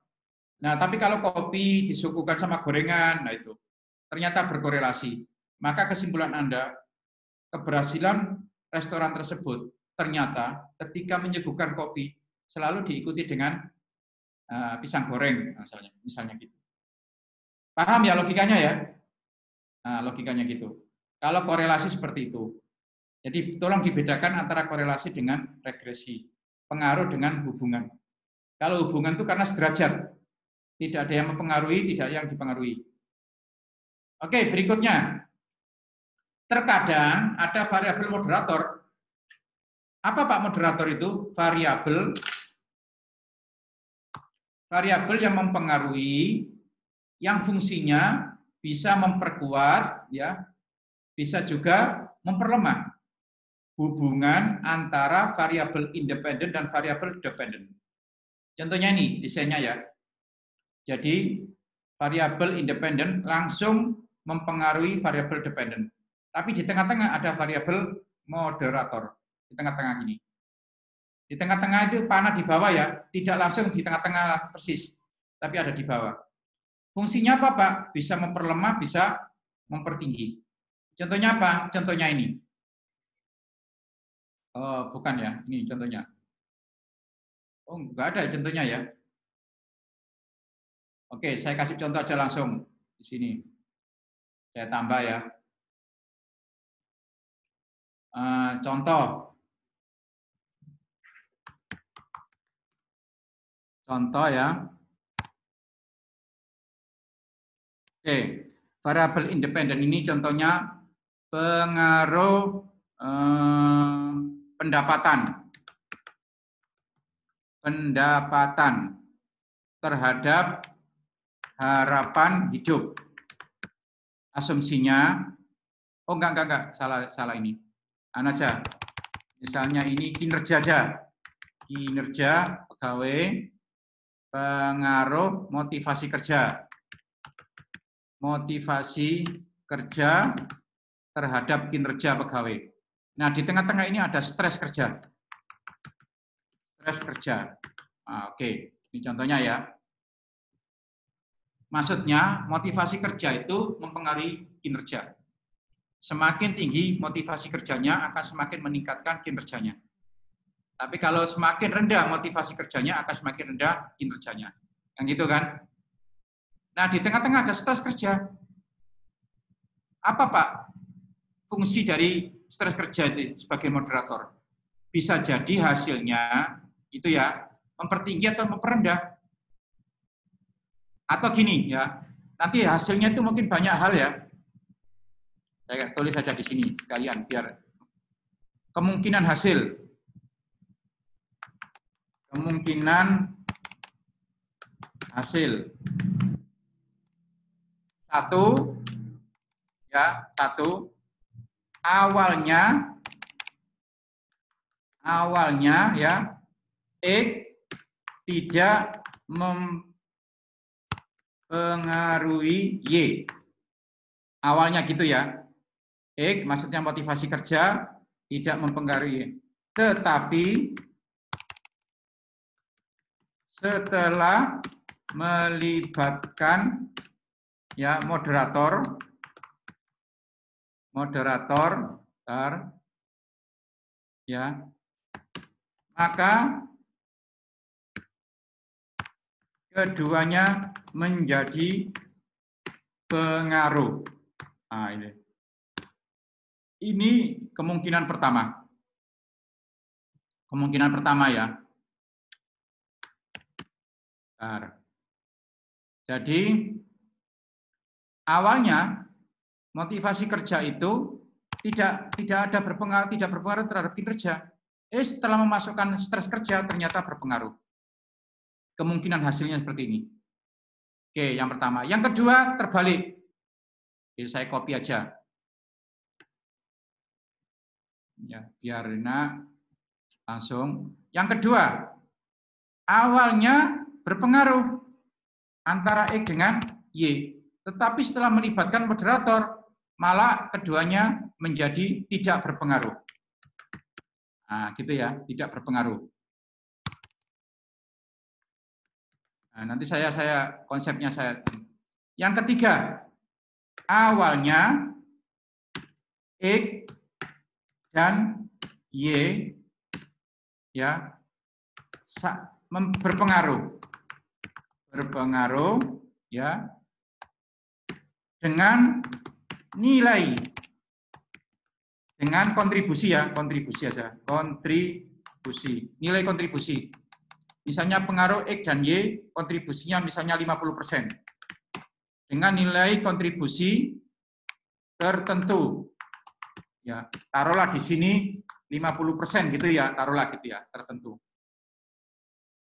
Nah, tapi kalau kopi disuguhkan sama gorengan, nah itu ternyata berkorelasi. Maka kesimpulan Anda, keberhasilan restoran tersebut ternyata ketika menyuguhkan kopi selalu diikuti dengan pisang goreng, misalnya gitu. Paham ya logikanya ya? Nah, logikanya gitu. Kalau korelasi seperti itu. Jadi tolong dibedakan antara korelasi dengan regresi. Pengaruh dengan hubungan. Kalau hubungan itu karena sederajat. Tidak ada yang mempengaruhi, tidak ada yang dipengaruhi. Oke, berikutnya. Terkadang ada variabel moderator. Apa Pak moderator itu? Variabel yang mempengaruhi, yang fungsinya bisa memperkuat, ya, bisa juga memperlemah hubungan antara variabel independen dan variabel dependen. Contohnya ini desainnya ya. Jadi variabel independen langsung mempengaruhi variabel dependen. Tapi di tengah-tengah ada variabel moderator. Di tengah-tengah ini. Di tengah-tengah itu panah di bawah ya, tidak langsung di tengah-tengah persis, tapi ada di bawah. Fungsinya apa Pak? Bisa memperlemah, bisa mempertinggi. Contohnya apa? Contohnya ini. Oh, bukan ya, ini contohnya. Oh, enggak ada contohnya ya. Oke, saya kasih contoh aja langsung di sini. Saya tambah ya. Contoh ya. Oke, variabel independen ini contohnya pengaruh pendapatan terhadap harapan hidup. Asumsinya, oh enggak, salah ini. Aja. Misalnya ini kinerja aja. Kinerja pegawai, pengaruh motivasi kerja. Motivasi kerja terhadap kinerja pegawai. Nah, di tengah-tengah ini ada stres kerja. Stres kerja. Oke, ini contohnya ya. Maksudnya, motivasi kerja itu mempengaruhi kinerja. Semakin tinggi motivasi kerjanya akan semakin meningkatkan kinerjanya. Tapi kalau semakin rendah motivasi kerjanya akan semakin rendah kinerjanya. Yang gitu kan? Nah, di tengah-tengah ada stres kerja. Apa Pak fungsi dari stres kerja itu sebagai moderator? Bisa jadi hasilnya itu ya mempertinggi atau memperendah. Atau gini ya, nanti hasilnya itu mungkin banyak hal ya. Saya tulis saja di sini sekalian biar kemungkinan hasil. Kemungkinan hasil. Satu, awalnya ya X tidak mempengaruhi Y. Awalnya gitu ya. X maksudnya motivasi kerja tidak mempengaruhi. Tetapi setelah melibatkan ya moderator ya, maka keduanya menjadi pengaruh. Nah, ini kemungkinan pertama. Kemungkinan pertama ya. Bentar. Jadi awalnya motivasi kerja itu tidak berpengaruh terhadap kinerja. Setelah memasukkan stres kerja ternyata berpengaruh. Kemungkinan hasilnya seperti ini. Oke, yang pertama. Yang kedua terbalik. Jadi saya copy aja. Ya, biar enak. Langsung. Yang kedua, awalnya berpengaruh antara X dengan Y. Tetapi setelah melibatkan moderator, malah keduanya menjadi tidak berpengaruh. Nah, gitu ya, tidak berpengaruh. Nah, nanti konsepnya saya. Yang ketiga, awalnya X dan Y ya berpengaruh ya dengan nilai, dengan kontribusi ya, nilai kontribusi. Misalnya pengaruh X dan Y, kontribusinya misalnya 50%. Dengan nilai kontribusi tertentu. Ya, taruhlah di sini 50% gitu ya, taruhlah gitu ya, tertentu.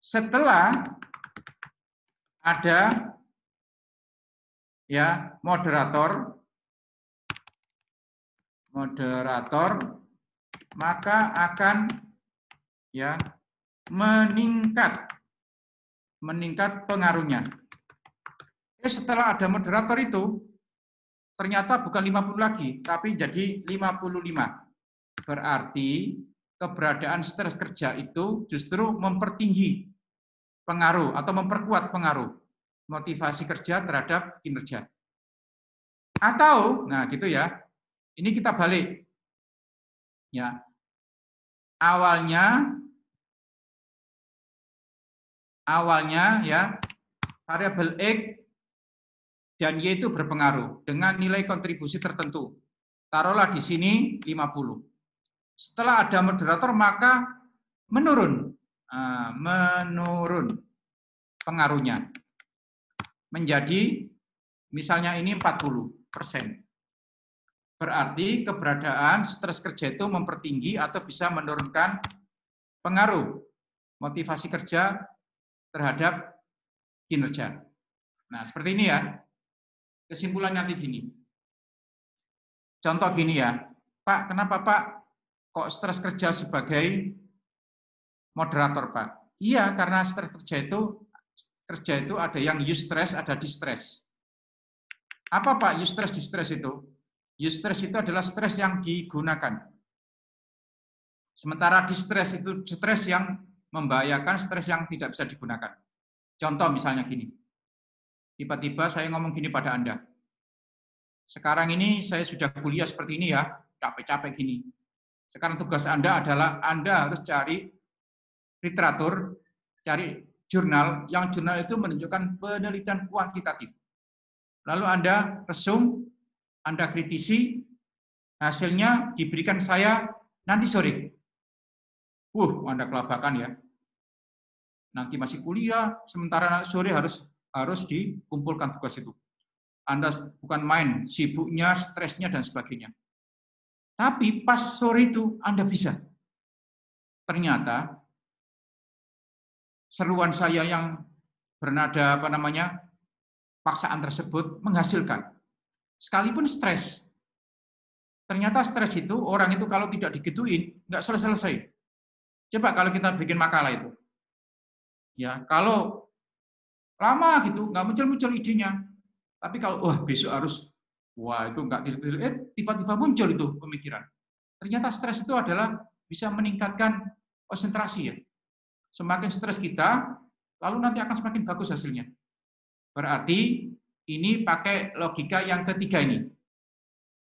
Setelah ada ya moderator, maka akan ya meningkat pengaruhnya. Setelah ada moderator itu ternyata bukan 50 lagi, tapi jadi 55. Berarti keberadaan stres kerja itu justru mempertinggi pengaruh atau memperkuat pengaruh motivasi kerja terhadap kinerja. Atau, nah gitu ya, ini kita balik. Ya, awalnya ya variabel X dan Y itu berpengaruh dengan nilai kontribusi tertentu. Taruhlah di sini 50. Setelah ada moderator maka menurun pengaruhnya menjadi misalnya ini 40%. Berarti keberadaan stres kerja itu mempertinggi atau bisa menurunkan pengaruh motivasi kerja terhadap kinerja. Nah, seperti ini ya. Kesimpulan nanti gini. Contoh gini ya. Pak, kenapa Pak kok stres kerja sebagai moderator, Pak? Iya, karena stres kerja itu ada yang eustress, ada distress. Apa Pak eustress, distress itu? Eustress itu adalah stres yang digunakan. Sementara distress itu stres yang membahayakan, stres yang tidak bisa digunakan. Contoh misalnya gini. Tiba-tiba saya ngomong gini pada Anda. Sekarang ini saya sudah kuliah seperti ini ya, capek-capek gini. Sekarang tugas Anda adalah Anda harus cari literatur, cari jurnal, yang jurnal itu menunjukkan penelitian kuantitatif. Lalu Anda resum, Anda kritisi, hasilnya diberikan saya nanti sore. Anda kelabakan ya. Nanti masih kuliah, sementara sore harus dikumpulkan tugas itu. Anda bukan main, sibuknya, stresnya, dan sebagainya. Tapi pas sore itu Anda bisa. Ternyata seruan saya yang bernada paksaan tersebut menghasilkan. Sekalipun stres. Ternyata stres itu, orang itu kalau tidak digituin, nggak selesai-selesai. Coba kalau kita bikin makalah itu. Ya, kalau lama gitu, nggak muncul-muncul idenya. Tapi kalau, besok harus, itu nggak, tiba-tiba muncul itu pemikiran. Ternyata stres itu adalah bisa meningkatkan konsentrasi ya. Semakin stres kita, lalu nanti akan semakin bagus hasilnya. Berarti ini pakai logika yang ketiga ini.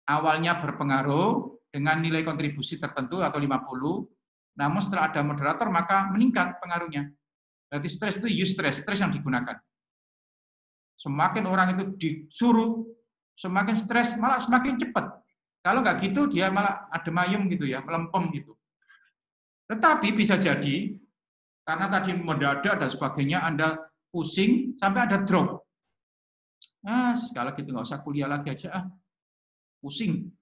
Awalnya berpengaruh dengan nilai kontribusi tertentu atau 50, namun setelah ada moderator maka meningkat pengaruhnya. Berarti stres itu eustress, stres yang digunakan. Semakin orang itu disuruh, semakin stres, malah semakin cepat. Kalau nggak gitu, dia malah adem ayem gitu ya, melempem gitu. Tetapi bisa jadi, karena tadi mendadak dan sebagainya, Anda pusing, sampai ada drop. Sekali gitu nggak usah kuliah lagi aja, pusing.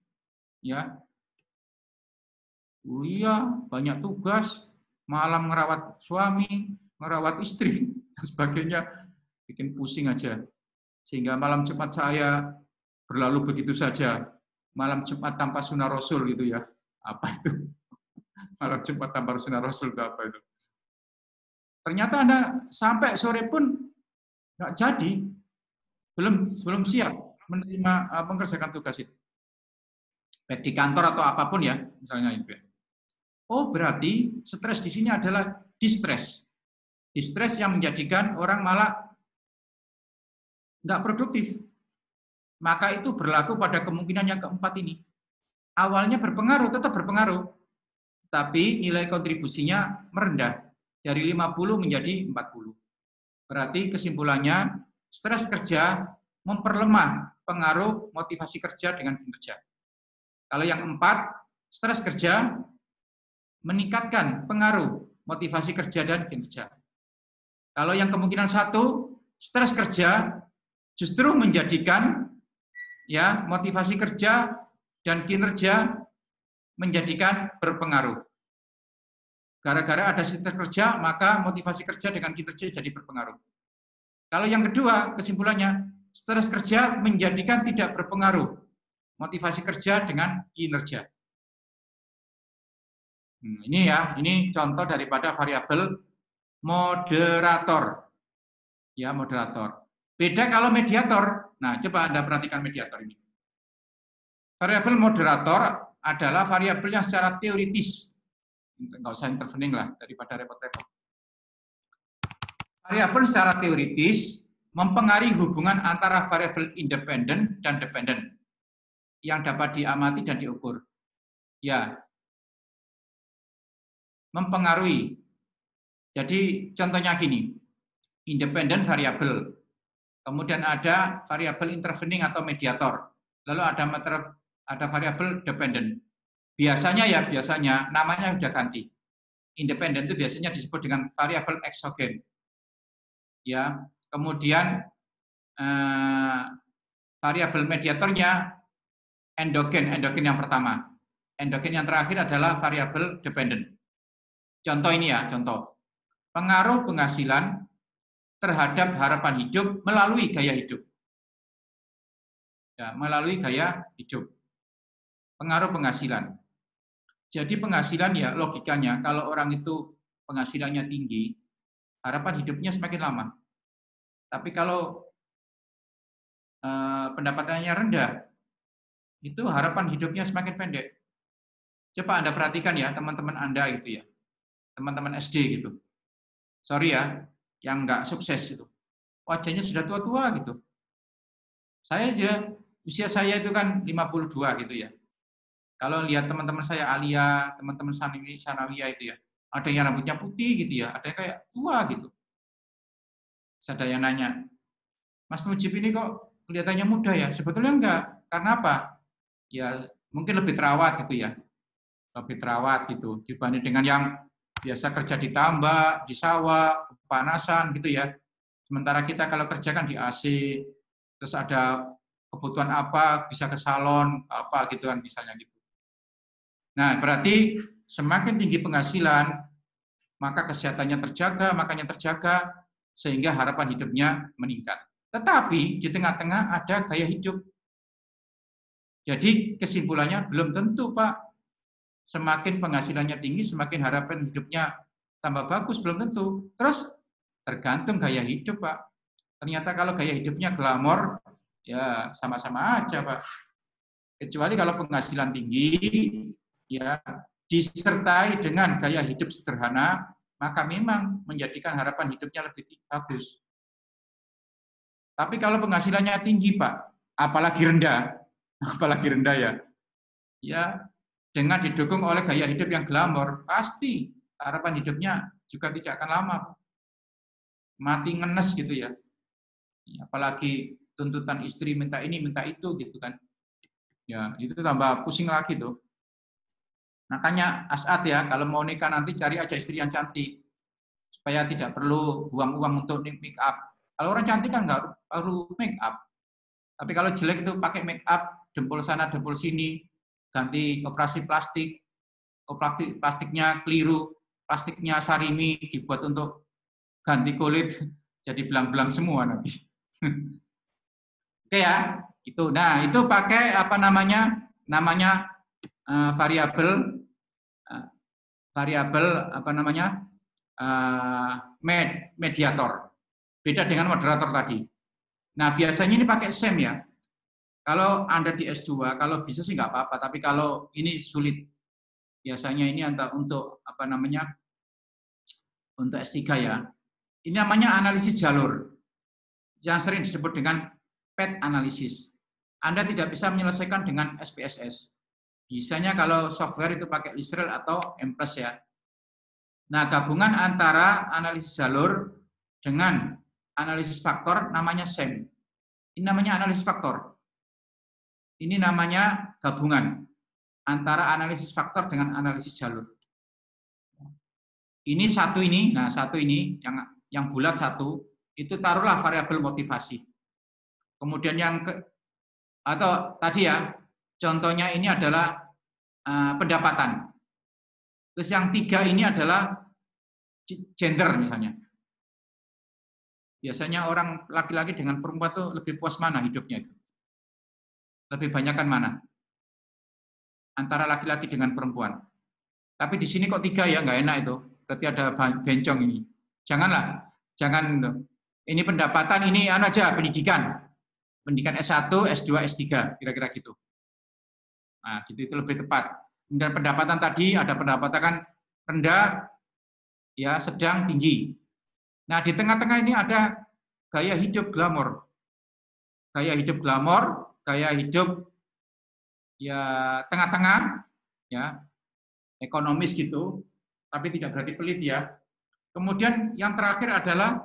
Ya, Oh iya, banyak tugas, malam ngerawat suami, ngerawat istri, dan sebagainya, bikin pusing aja. Sehingga malam Jumat saya berlalu begitu saja. Malam Jumat tanpa sunnah Rasul gitu ya. Apa itu? Malam Jumat tanpa sunnah Rasul itu apa itu? Ternyata Anda sampai sore pun nggak jadi, belum siap menerima mengerjakan tugas itu. Baik di kantor atau apapun ya, misalnya itu ya. Oh, berarti stres di sini adalah distress. Distress yang menjadikan orang malah nggak produktif. Maka itu berlaku pada kemungkinan yang keempat ini. Awalnya berpengaruh, tetap berpengaruh. Tapi nilai kontribusinya merendah. Dari 50 menjadi 40. Berarti kesimpulannya, stres kerja memperlemah pengaruh motivasi kerja dengan kinerja. Kalau yang 4, stres kerja meningkatkan pengaruh motivasi kerja dan kinerja. Kalau yang kemungkinan 1, stres kerja justru menjadikan ya motivasi kerja dan kinerja menjadikan berpengaruh. Gara-gara ada stres kerja, maka motivasi kerja dengan kinerja jadi berpengaruh. Kalau yang kedua, kesimpulannya, stres kerja menjadikan tidak berpengaruh motivasi kerja dengan kinerja. Ini ya, ini contoh daripada variabel moderator. Ya, moderator. Beda kalau mediator. Nah, coba Anda perhatikan mediator ini. Variabel moderator adalah variabel yang secara teoritis. Nggak usah intervening lah, daripada repot-repot. Variabel secara teoritis mempengaruhi hubungan antara variabel independen dan dependen yang dapat diamati dan diukur. Ya, mempengaruhi. Jadi contohnya gini, independen variabel, kemudian ada variabel intervening atau mediator, lalu ada variabel dependen. Biasanya namanya sudah ganti. Independen itu biasanya disebut dengan variabel eksogen. Ya, kemudian variabel mediatornya endogen yang pertama. Endogen yang terakhir adalah variabel dependen. Contoh ini ya, contoh. Pengaruh penghasilan terhadap harapan hidup melalui gaya hidup. Ya, melalui gaya hidup. Pengaruh penghasilan. Jadi penghasilan ya logikanya, kalau orang itu penghasilannya tinggi, harapan hidupnya semakin lama. Tapi kalau pendapatannya rendah, itu harapan hidupnya semakin pendek. Coba Anda perhatikan ya, teman-teman Anda gitu ya. Teman-teman SD gitu. Sorry ya, yang nggak sukses itu. Wajahnya sudah tua-tua gitu. Saya aja, usia saya itu kan 52 gitu ya. Kalau lihat teman-teman saya Alia, teman-teman Sanawiyah itu ya, ada yang rambutnya putih gitu ya, ada yang kayak tua gitu. Ada yang nanya, Mas Mujib ini kok kelihatannya muda ya? Sebetulnya enggak. Karena apa? Ya mungkin lebih terawat gitu ya. Lebih terawat gitu dibanding dengan yang biasa kerja di tambak, di sawah, kepanasan gitu ya. Sementara kita kalau kerja kan di AC, terus ada kebutuhan apa, bisa ke salon, apa gitu kan misalnya gitu. Nah, berarti semakin tinggi penghasilan, maka kesehatannya terjaga, makanya terjaga, sehingga harapan hidupnya meningkat. Tetapi di tengah-tengah ada gaya hidup. Jadi kesimpulannya belum tentu, Pak. Semakin penghasilannya tinggi, semakin harapan hidupnya tambah bagus, belum tentu. Terus tergantung gaya hidup, Pak. Ternyata kalau gaya hidupnya glamor, ya sama-sama aja, Pak. Kecuali kalau penghasilan tinggi, ya disertai dengan gaya hidup sederhana, maka memang menjadikan harapan hidupnya lebih bagus. Tapi kalau penghasilannya tinggi, Pak, apalagi rendah ya dengan didukung oleh gaya hidup yang glamor, pasti harapan hidupnya juga tidak akan lama. Mati ngenes gitu ya. Apalagi tuntutan istri minta ini, minta itu gitu kan. Ya, itu tambah pusing lagi tuh. Makanya As'ad ya, kalau mau nikah nanti cari aja istri yang cantik. Supaya tidak perlu buang uang untuk make up. Kalau orang cantik kan nggak perlu make up. Tapi kalau jelek itu pakai make up, dempul sana, dempul sini, ganti operasi plastik, oh plastiknya keliru, plastiknya Sarimi dibuat untuk ganti kulit, jadi belang-belang semua nanti. Oke ya, itu. Nah, itu pakai apa namanya variabel apa namanya mediator. Beda dengan moderator tadi. Nah, biasanya ini pakai SEM ya. Kalau Anda di S2, kalau bisa sih nggak apa-apa, tapi kalau ini sulit. Biasanya ini untuk apa namanya? Untuk S3 ya. Ini namanya analisis jalur. Yang sering disebut dengan path analysis. Anda tidak bisa menyelesaikan dengan SPSS. Biasanya kalau software itu pakai Israel atau M+ ya. Nah, gabungan antara analisis jalur dengan analisis faktor namanya SEM. Ini namanya analisis faktor. Ini namanya gabungan antara analisis faktor dengan analisis jalur. Ini satu ini, nah satu ini yang bulat satu itu taruhlah variabel motivasi. Kemudian atau tadi ya contohnya ini adalah pendapatan. Terus yang 3 ini adalah gender misalnya. Biasanya orang laki-laki dengan perempuan tuh lebih puas mana hidupnya itu? Lebih banyakkan mana? Antara laki-laki dengan perempuan. Tapi di sini kok 3 ya, nggak enak itu. Berarti ada bencong ini. Janganlah, jangan. Ini pendapatan, ini aja pendidikan. Pendidikan S1, S2, S3, kira-kira gitu. Nah, gitu itu lebih tepat. Dan pendapatan tadi ada pendapatan kan rendah, ya sedang, tinggi. Nah, di tengah-tengah ini ada gaya hidup glamor. Gaya hidup glamor, gaya hidup ya tengah-tengah, ya ekonomis gitu, tapi tidak berarti pelit ya. Kemudian yang terakhir adalah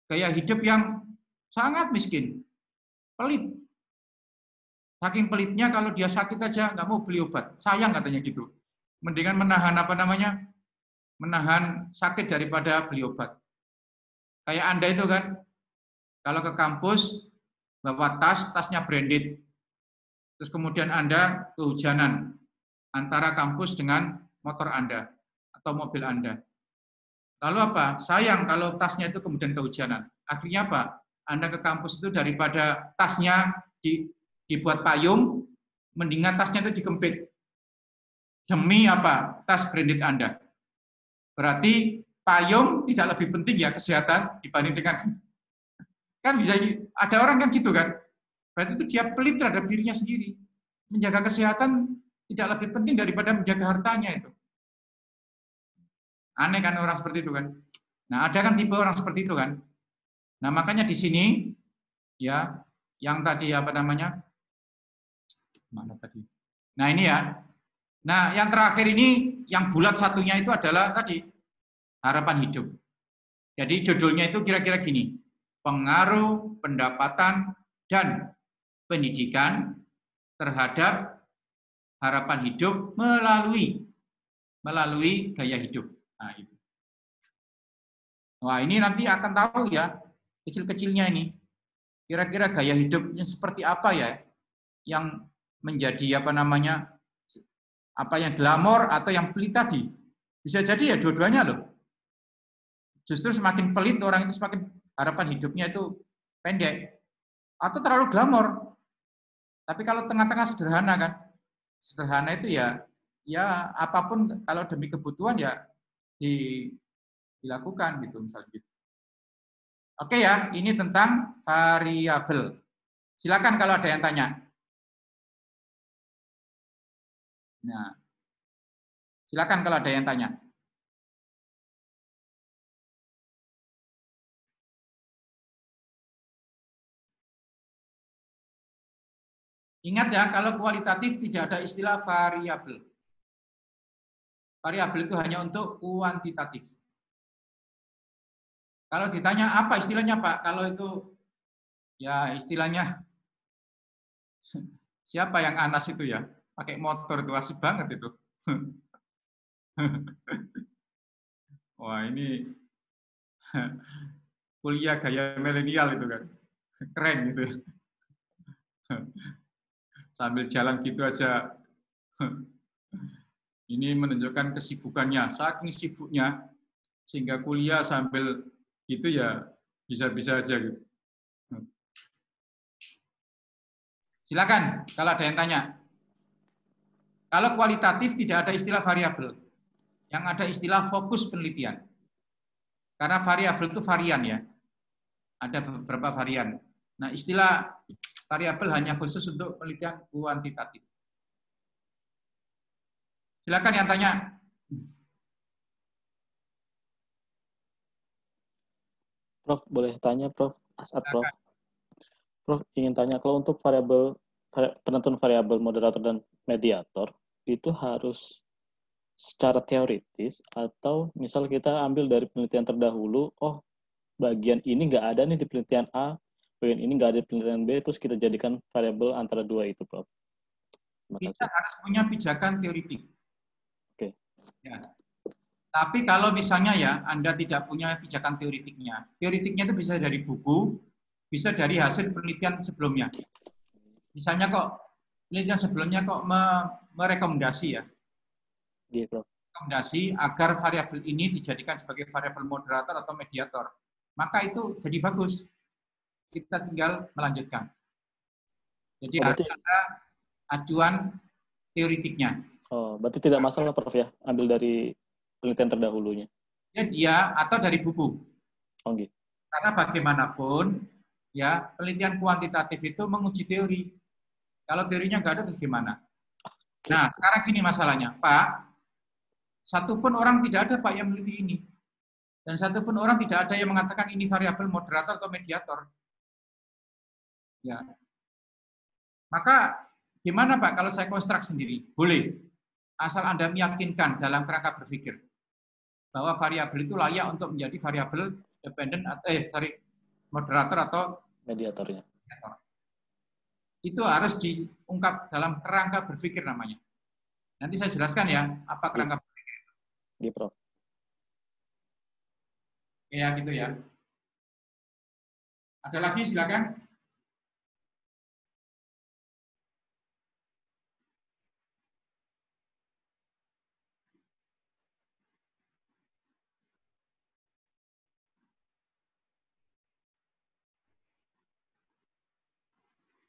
gaya hidup yang sangat miskin, pelit. Saking pelitnya kalau dia sakit aja nggak mau beli obat, sayang katanya gitu. Mendingan menahan apa namanya, menahan sakit daripada beli obat. Kayak Anda itu kan, kalau ke kampus bawa tasnya branded, terus kemudian Anda kehujanan antara kampus dengan motor Anda atau mobil Anda. Lalu apa? Sayang kalau tasnya itu kemudian kehujanan. Akhirnya apa? Anda ke kampus itu daripada tasnya dibuat payung, mendingan tasnya itu dikempit. Demi apa? Tas branded Anda. Berarti payung tidak lebih penting ya kesehatan dibanding dengan kan bisa ada orang kan gitu kan. Berarti itu dia pelit terhadap dirinya sendiri. Menjaga kesehatan tidak lebih penting daripada menjaga hartanya itu. Aneh kan orang seperti itu kan. Nah, ada kan tipe orang seperti itu kan. Nah, makanya di sini ya yang tadi apa namanya? Mana tadi? Nah, ini ya. Nah, yang terakhir ini yang bulat satunya itu adalah tadi harapan hidup. Jadi judulnya itu kira-kira gini. Pengaruh pendapatan dan pendidikan terhadap harapan hidup melalui gaya hidup. Nah, itu. Wah, ini nanti akan tahu ya, kecil-kecilnya ini. Kira-kira gaya hidupnya seperti apa ya yang menjadi apa namanya, apa yang glamor atau yang pelit tadi. Bisa jadi ya dua-duanya loh. Justru semakin pelit orang itu semakin harapan hidupnya itu pendek. Atau terlalu glamor. Tapi kalau tengah-tengah sederhana kan. Sederhana itu ya apapun kalau demi kebutuhan ya dilakukan gitu misalnya gitu. Oke ya, ini tentang variabel. Silakan kalau ada yang tanya. Nah, silakan kalau ada yang tanya. Ingat ya, kalau kualitatif tidak ada istilah variabel. Variabel itu hanya untuk kuantitatif. Kalau ditanya apa istilahnya Pak? Kalau itu ya istilahnya siapa yang Anas itu ya? Pakai motor itu asik banget itu. Wah, ini kuliah gaya milenial itu kan. Keren gitu ya. Sambil jalan gitu aja. Ini menunjukkan kesibukannya, saking sibuknya sehingga kuliah sambil itu ya bisa-bisa aja gitu. Silakan kalau ada yang tanya. Kalau kualitatif tidak ada istilah variabel. Yang ada istilah fokus penelitian. Karena variabel itu varian ya. Ada beberapa varian. Nah, istilah variabel hanya khusus untuk penelitian kuantitatif. Silakan yang tanya. Prof, boleh tanya, Prof? Asad, Prof. Prof, ingin tanya, kalau untuk penentuan variabel moderator dan mediator, itu harus secara teoritis, atau misal kita ambil dari penelitian terdahulu, oh, bagian ini nggak ada nih di penelitian A, bagian ini nggak ada di penelitian B, terus kita jadikan variabel antara dua itu, Prof. Kita harus punya pijakan teoritik. Oke. Ya. Tapi kalau misalnya ya, Anda tidak punya pijakan teoritiknya itu bisa dari buku, bisa dari hasil penelitian sebelumnya. Misalnya kok, penelitian sebelumnya kok merekomendasi ya, Gitu. rekomendasi agar variabel ini dijadikan sebagai variabel moderator atau mediator. Maka itu jadi bagus. Kita tinggal melanjutkan. Jadi harus ada acuan teoritiknya. Oh, berarti tidak masalah, Prof, ya, ambil dari penelitian terdahulunya. Ya, atau dari buku. Oh, gitu. Karena bagaimanapun, ya penelitian kuantitatif itu menguji teori. Kalau teorinya nggak ada, terus gimana? Nah, sekarang gini masalahnya, Pak. Satupun orang tidak ada, Pak, yang meneliti ini. Dan satupun orang tidak ada yang mengatakan ini variabel moderator atau mediator. Ya. Maka gimana, Pak, kalau saya konstruk sendiri? Boleh. Asal Anda meyakinkan dalam kerangka berpikir bahwa variabel itu layak untuk menjadi variabel moderator atau Mediatornya. mediator. Itu harus diungkap dalam kerangka berpikir namanya. Nanti saya jelaskan ya, apa kerangka berpikir. Gitu, Prof. Ya, gitu ya. Ada lagi, silakan.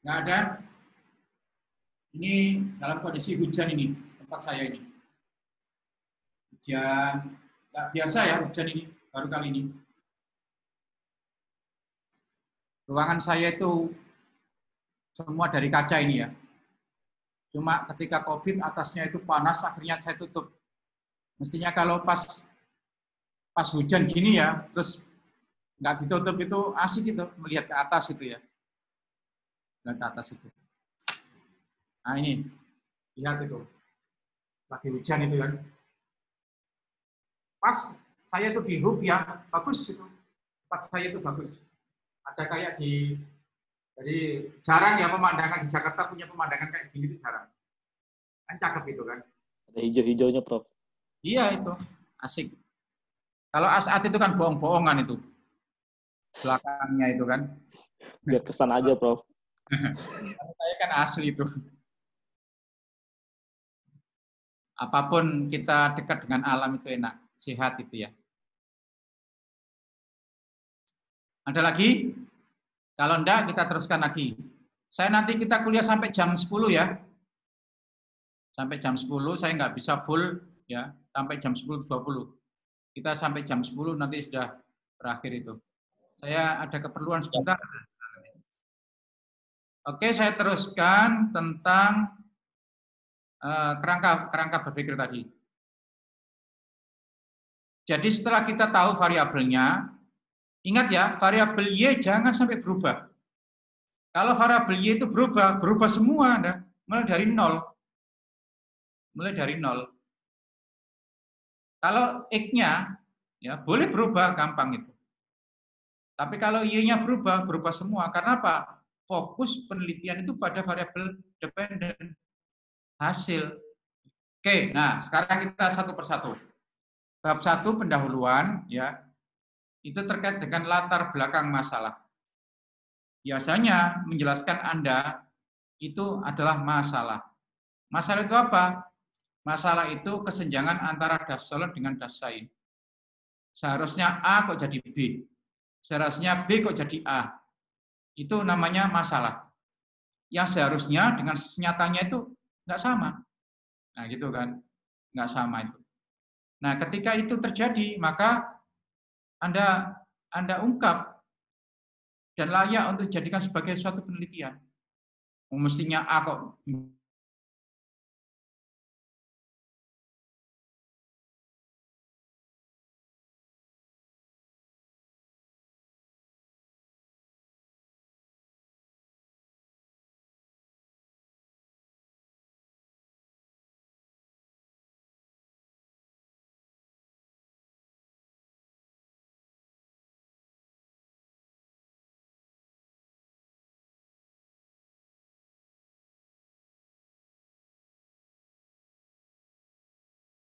Nggak ada. Ini dalam kondisi hujan ini, tempat saya ini. Hujan, nggak biasa ya hujan ini, baru kali ini. Ruangan saya itu semua dari kaca ini ya. Cuma ketika COVID atasnya itu panas, akhirnya saya tutup. Mestinya kalau pas hujan gini ya, terus nggak ditutup itu asik itu, melihat ke atas itu ya. Melihat ke atas itu. Nah ini, lihat itu. Lagi hujan itu kan. Pas saya itu di hub ya, bagus itu. Tempat saya itu bagus. Ada kayak jadi jarang ya pemandangan di Jakarta punya pemandangan kayak gini itu jarang. Kan cakep itu kan. Ada hijau-hijaunya, Prof. Iya itu, asik. Kalau As'ad itu kan bohong-bohongan itu. Belakangnya itu kan. Biar kesan aja, Prof. Kalau saya kan asli itu. Apapun kita dekat dengan alam itu enak, sehat itu ya. Ada lagi? Kalau enggak, kita teruskan lagi. Saya nanti kita kuliah sampai jam 10 ya. Sampai jam 10, saya nggak bisa full ya. Sampai jam 10.20. Kita sampai jam 10 nanti sudah berakhir itu. Saya ada keperluan sebentar. Oke, saya teruskan tentang kerangka berpikir tadi. Jadi setelah kita tahu variabelnya, ingat ya, variabel Y jangan sampai berubah. Kalau variabel Y itu berubah semua, mulai dari nol. Mulai dari nol. Kalau X-nya, ya boleh berubah, gampang itu. Tapi kalau Y-nya berubah semua. Karena apa? Fokus penelitian itu pada variabel dependen. Hasil. Oke, nah sekarang kita satu persatu. Bab 1 pendahuluan ya. Itu terkait dengan latar belakang masalah. Biasanya menjelaskan Anda itu adalah masalah. Masalah itu apa? Masalah itu kesenjangan antara dasolon dengan dasain. Seharusnya A kok jadi B. Seharusnya B kok jadi A. Itu namanya masalah. Yang seharusnya dengan nyatanya itu nggak sama. Nah, gitu kan. Nggak sama itu. Nah, ketika itu terjadi, maka Anda ungkap dan layak untuk dijadikan sebagai suatu penelitian. Mestinya A kok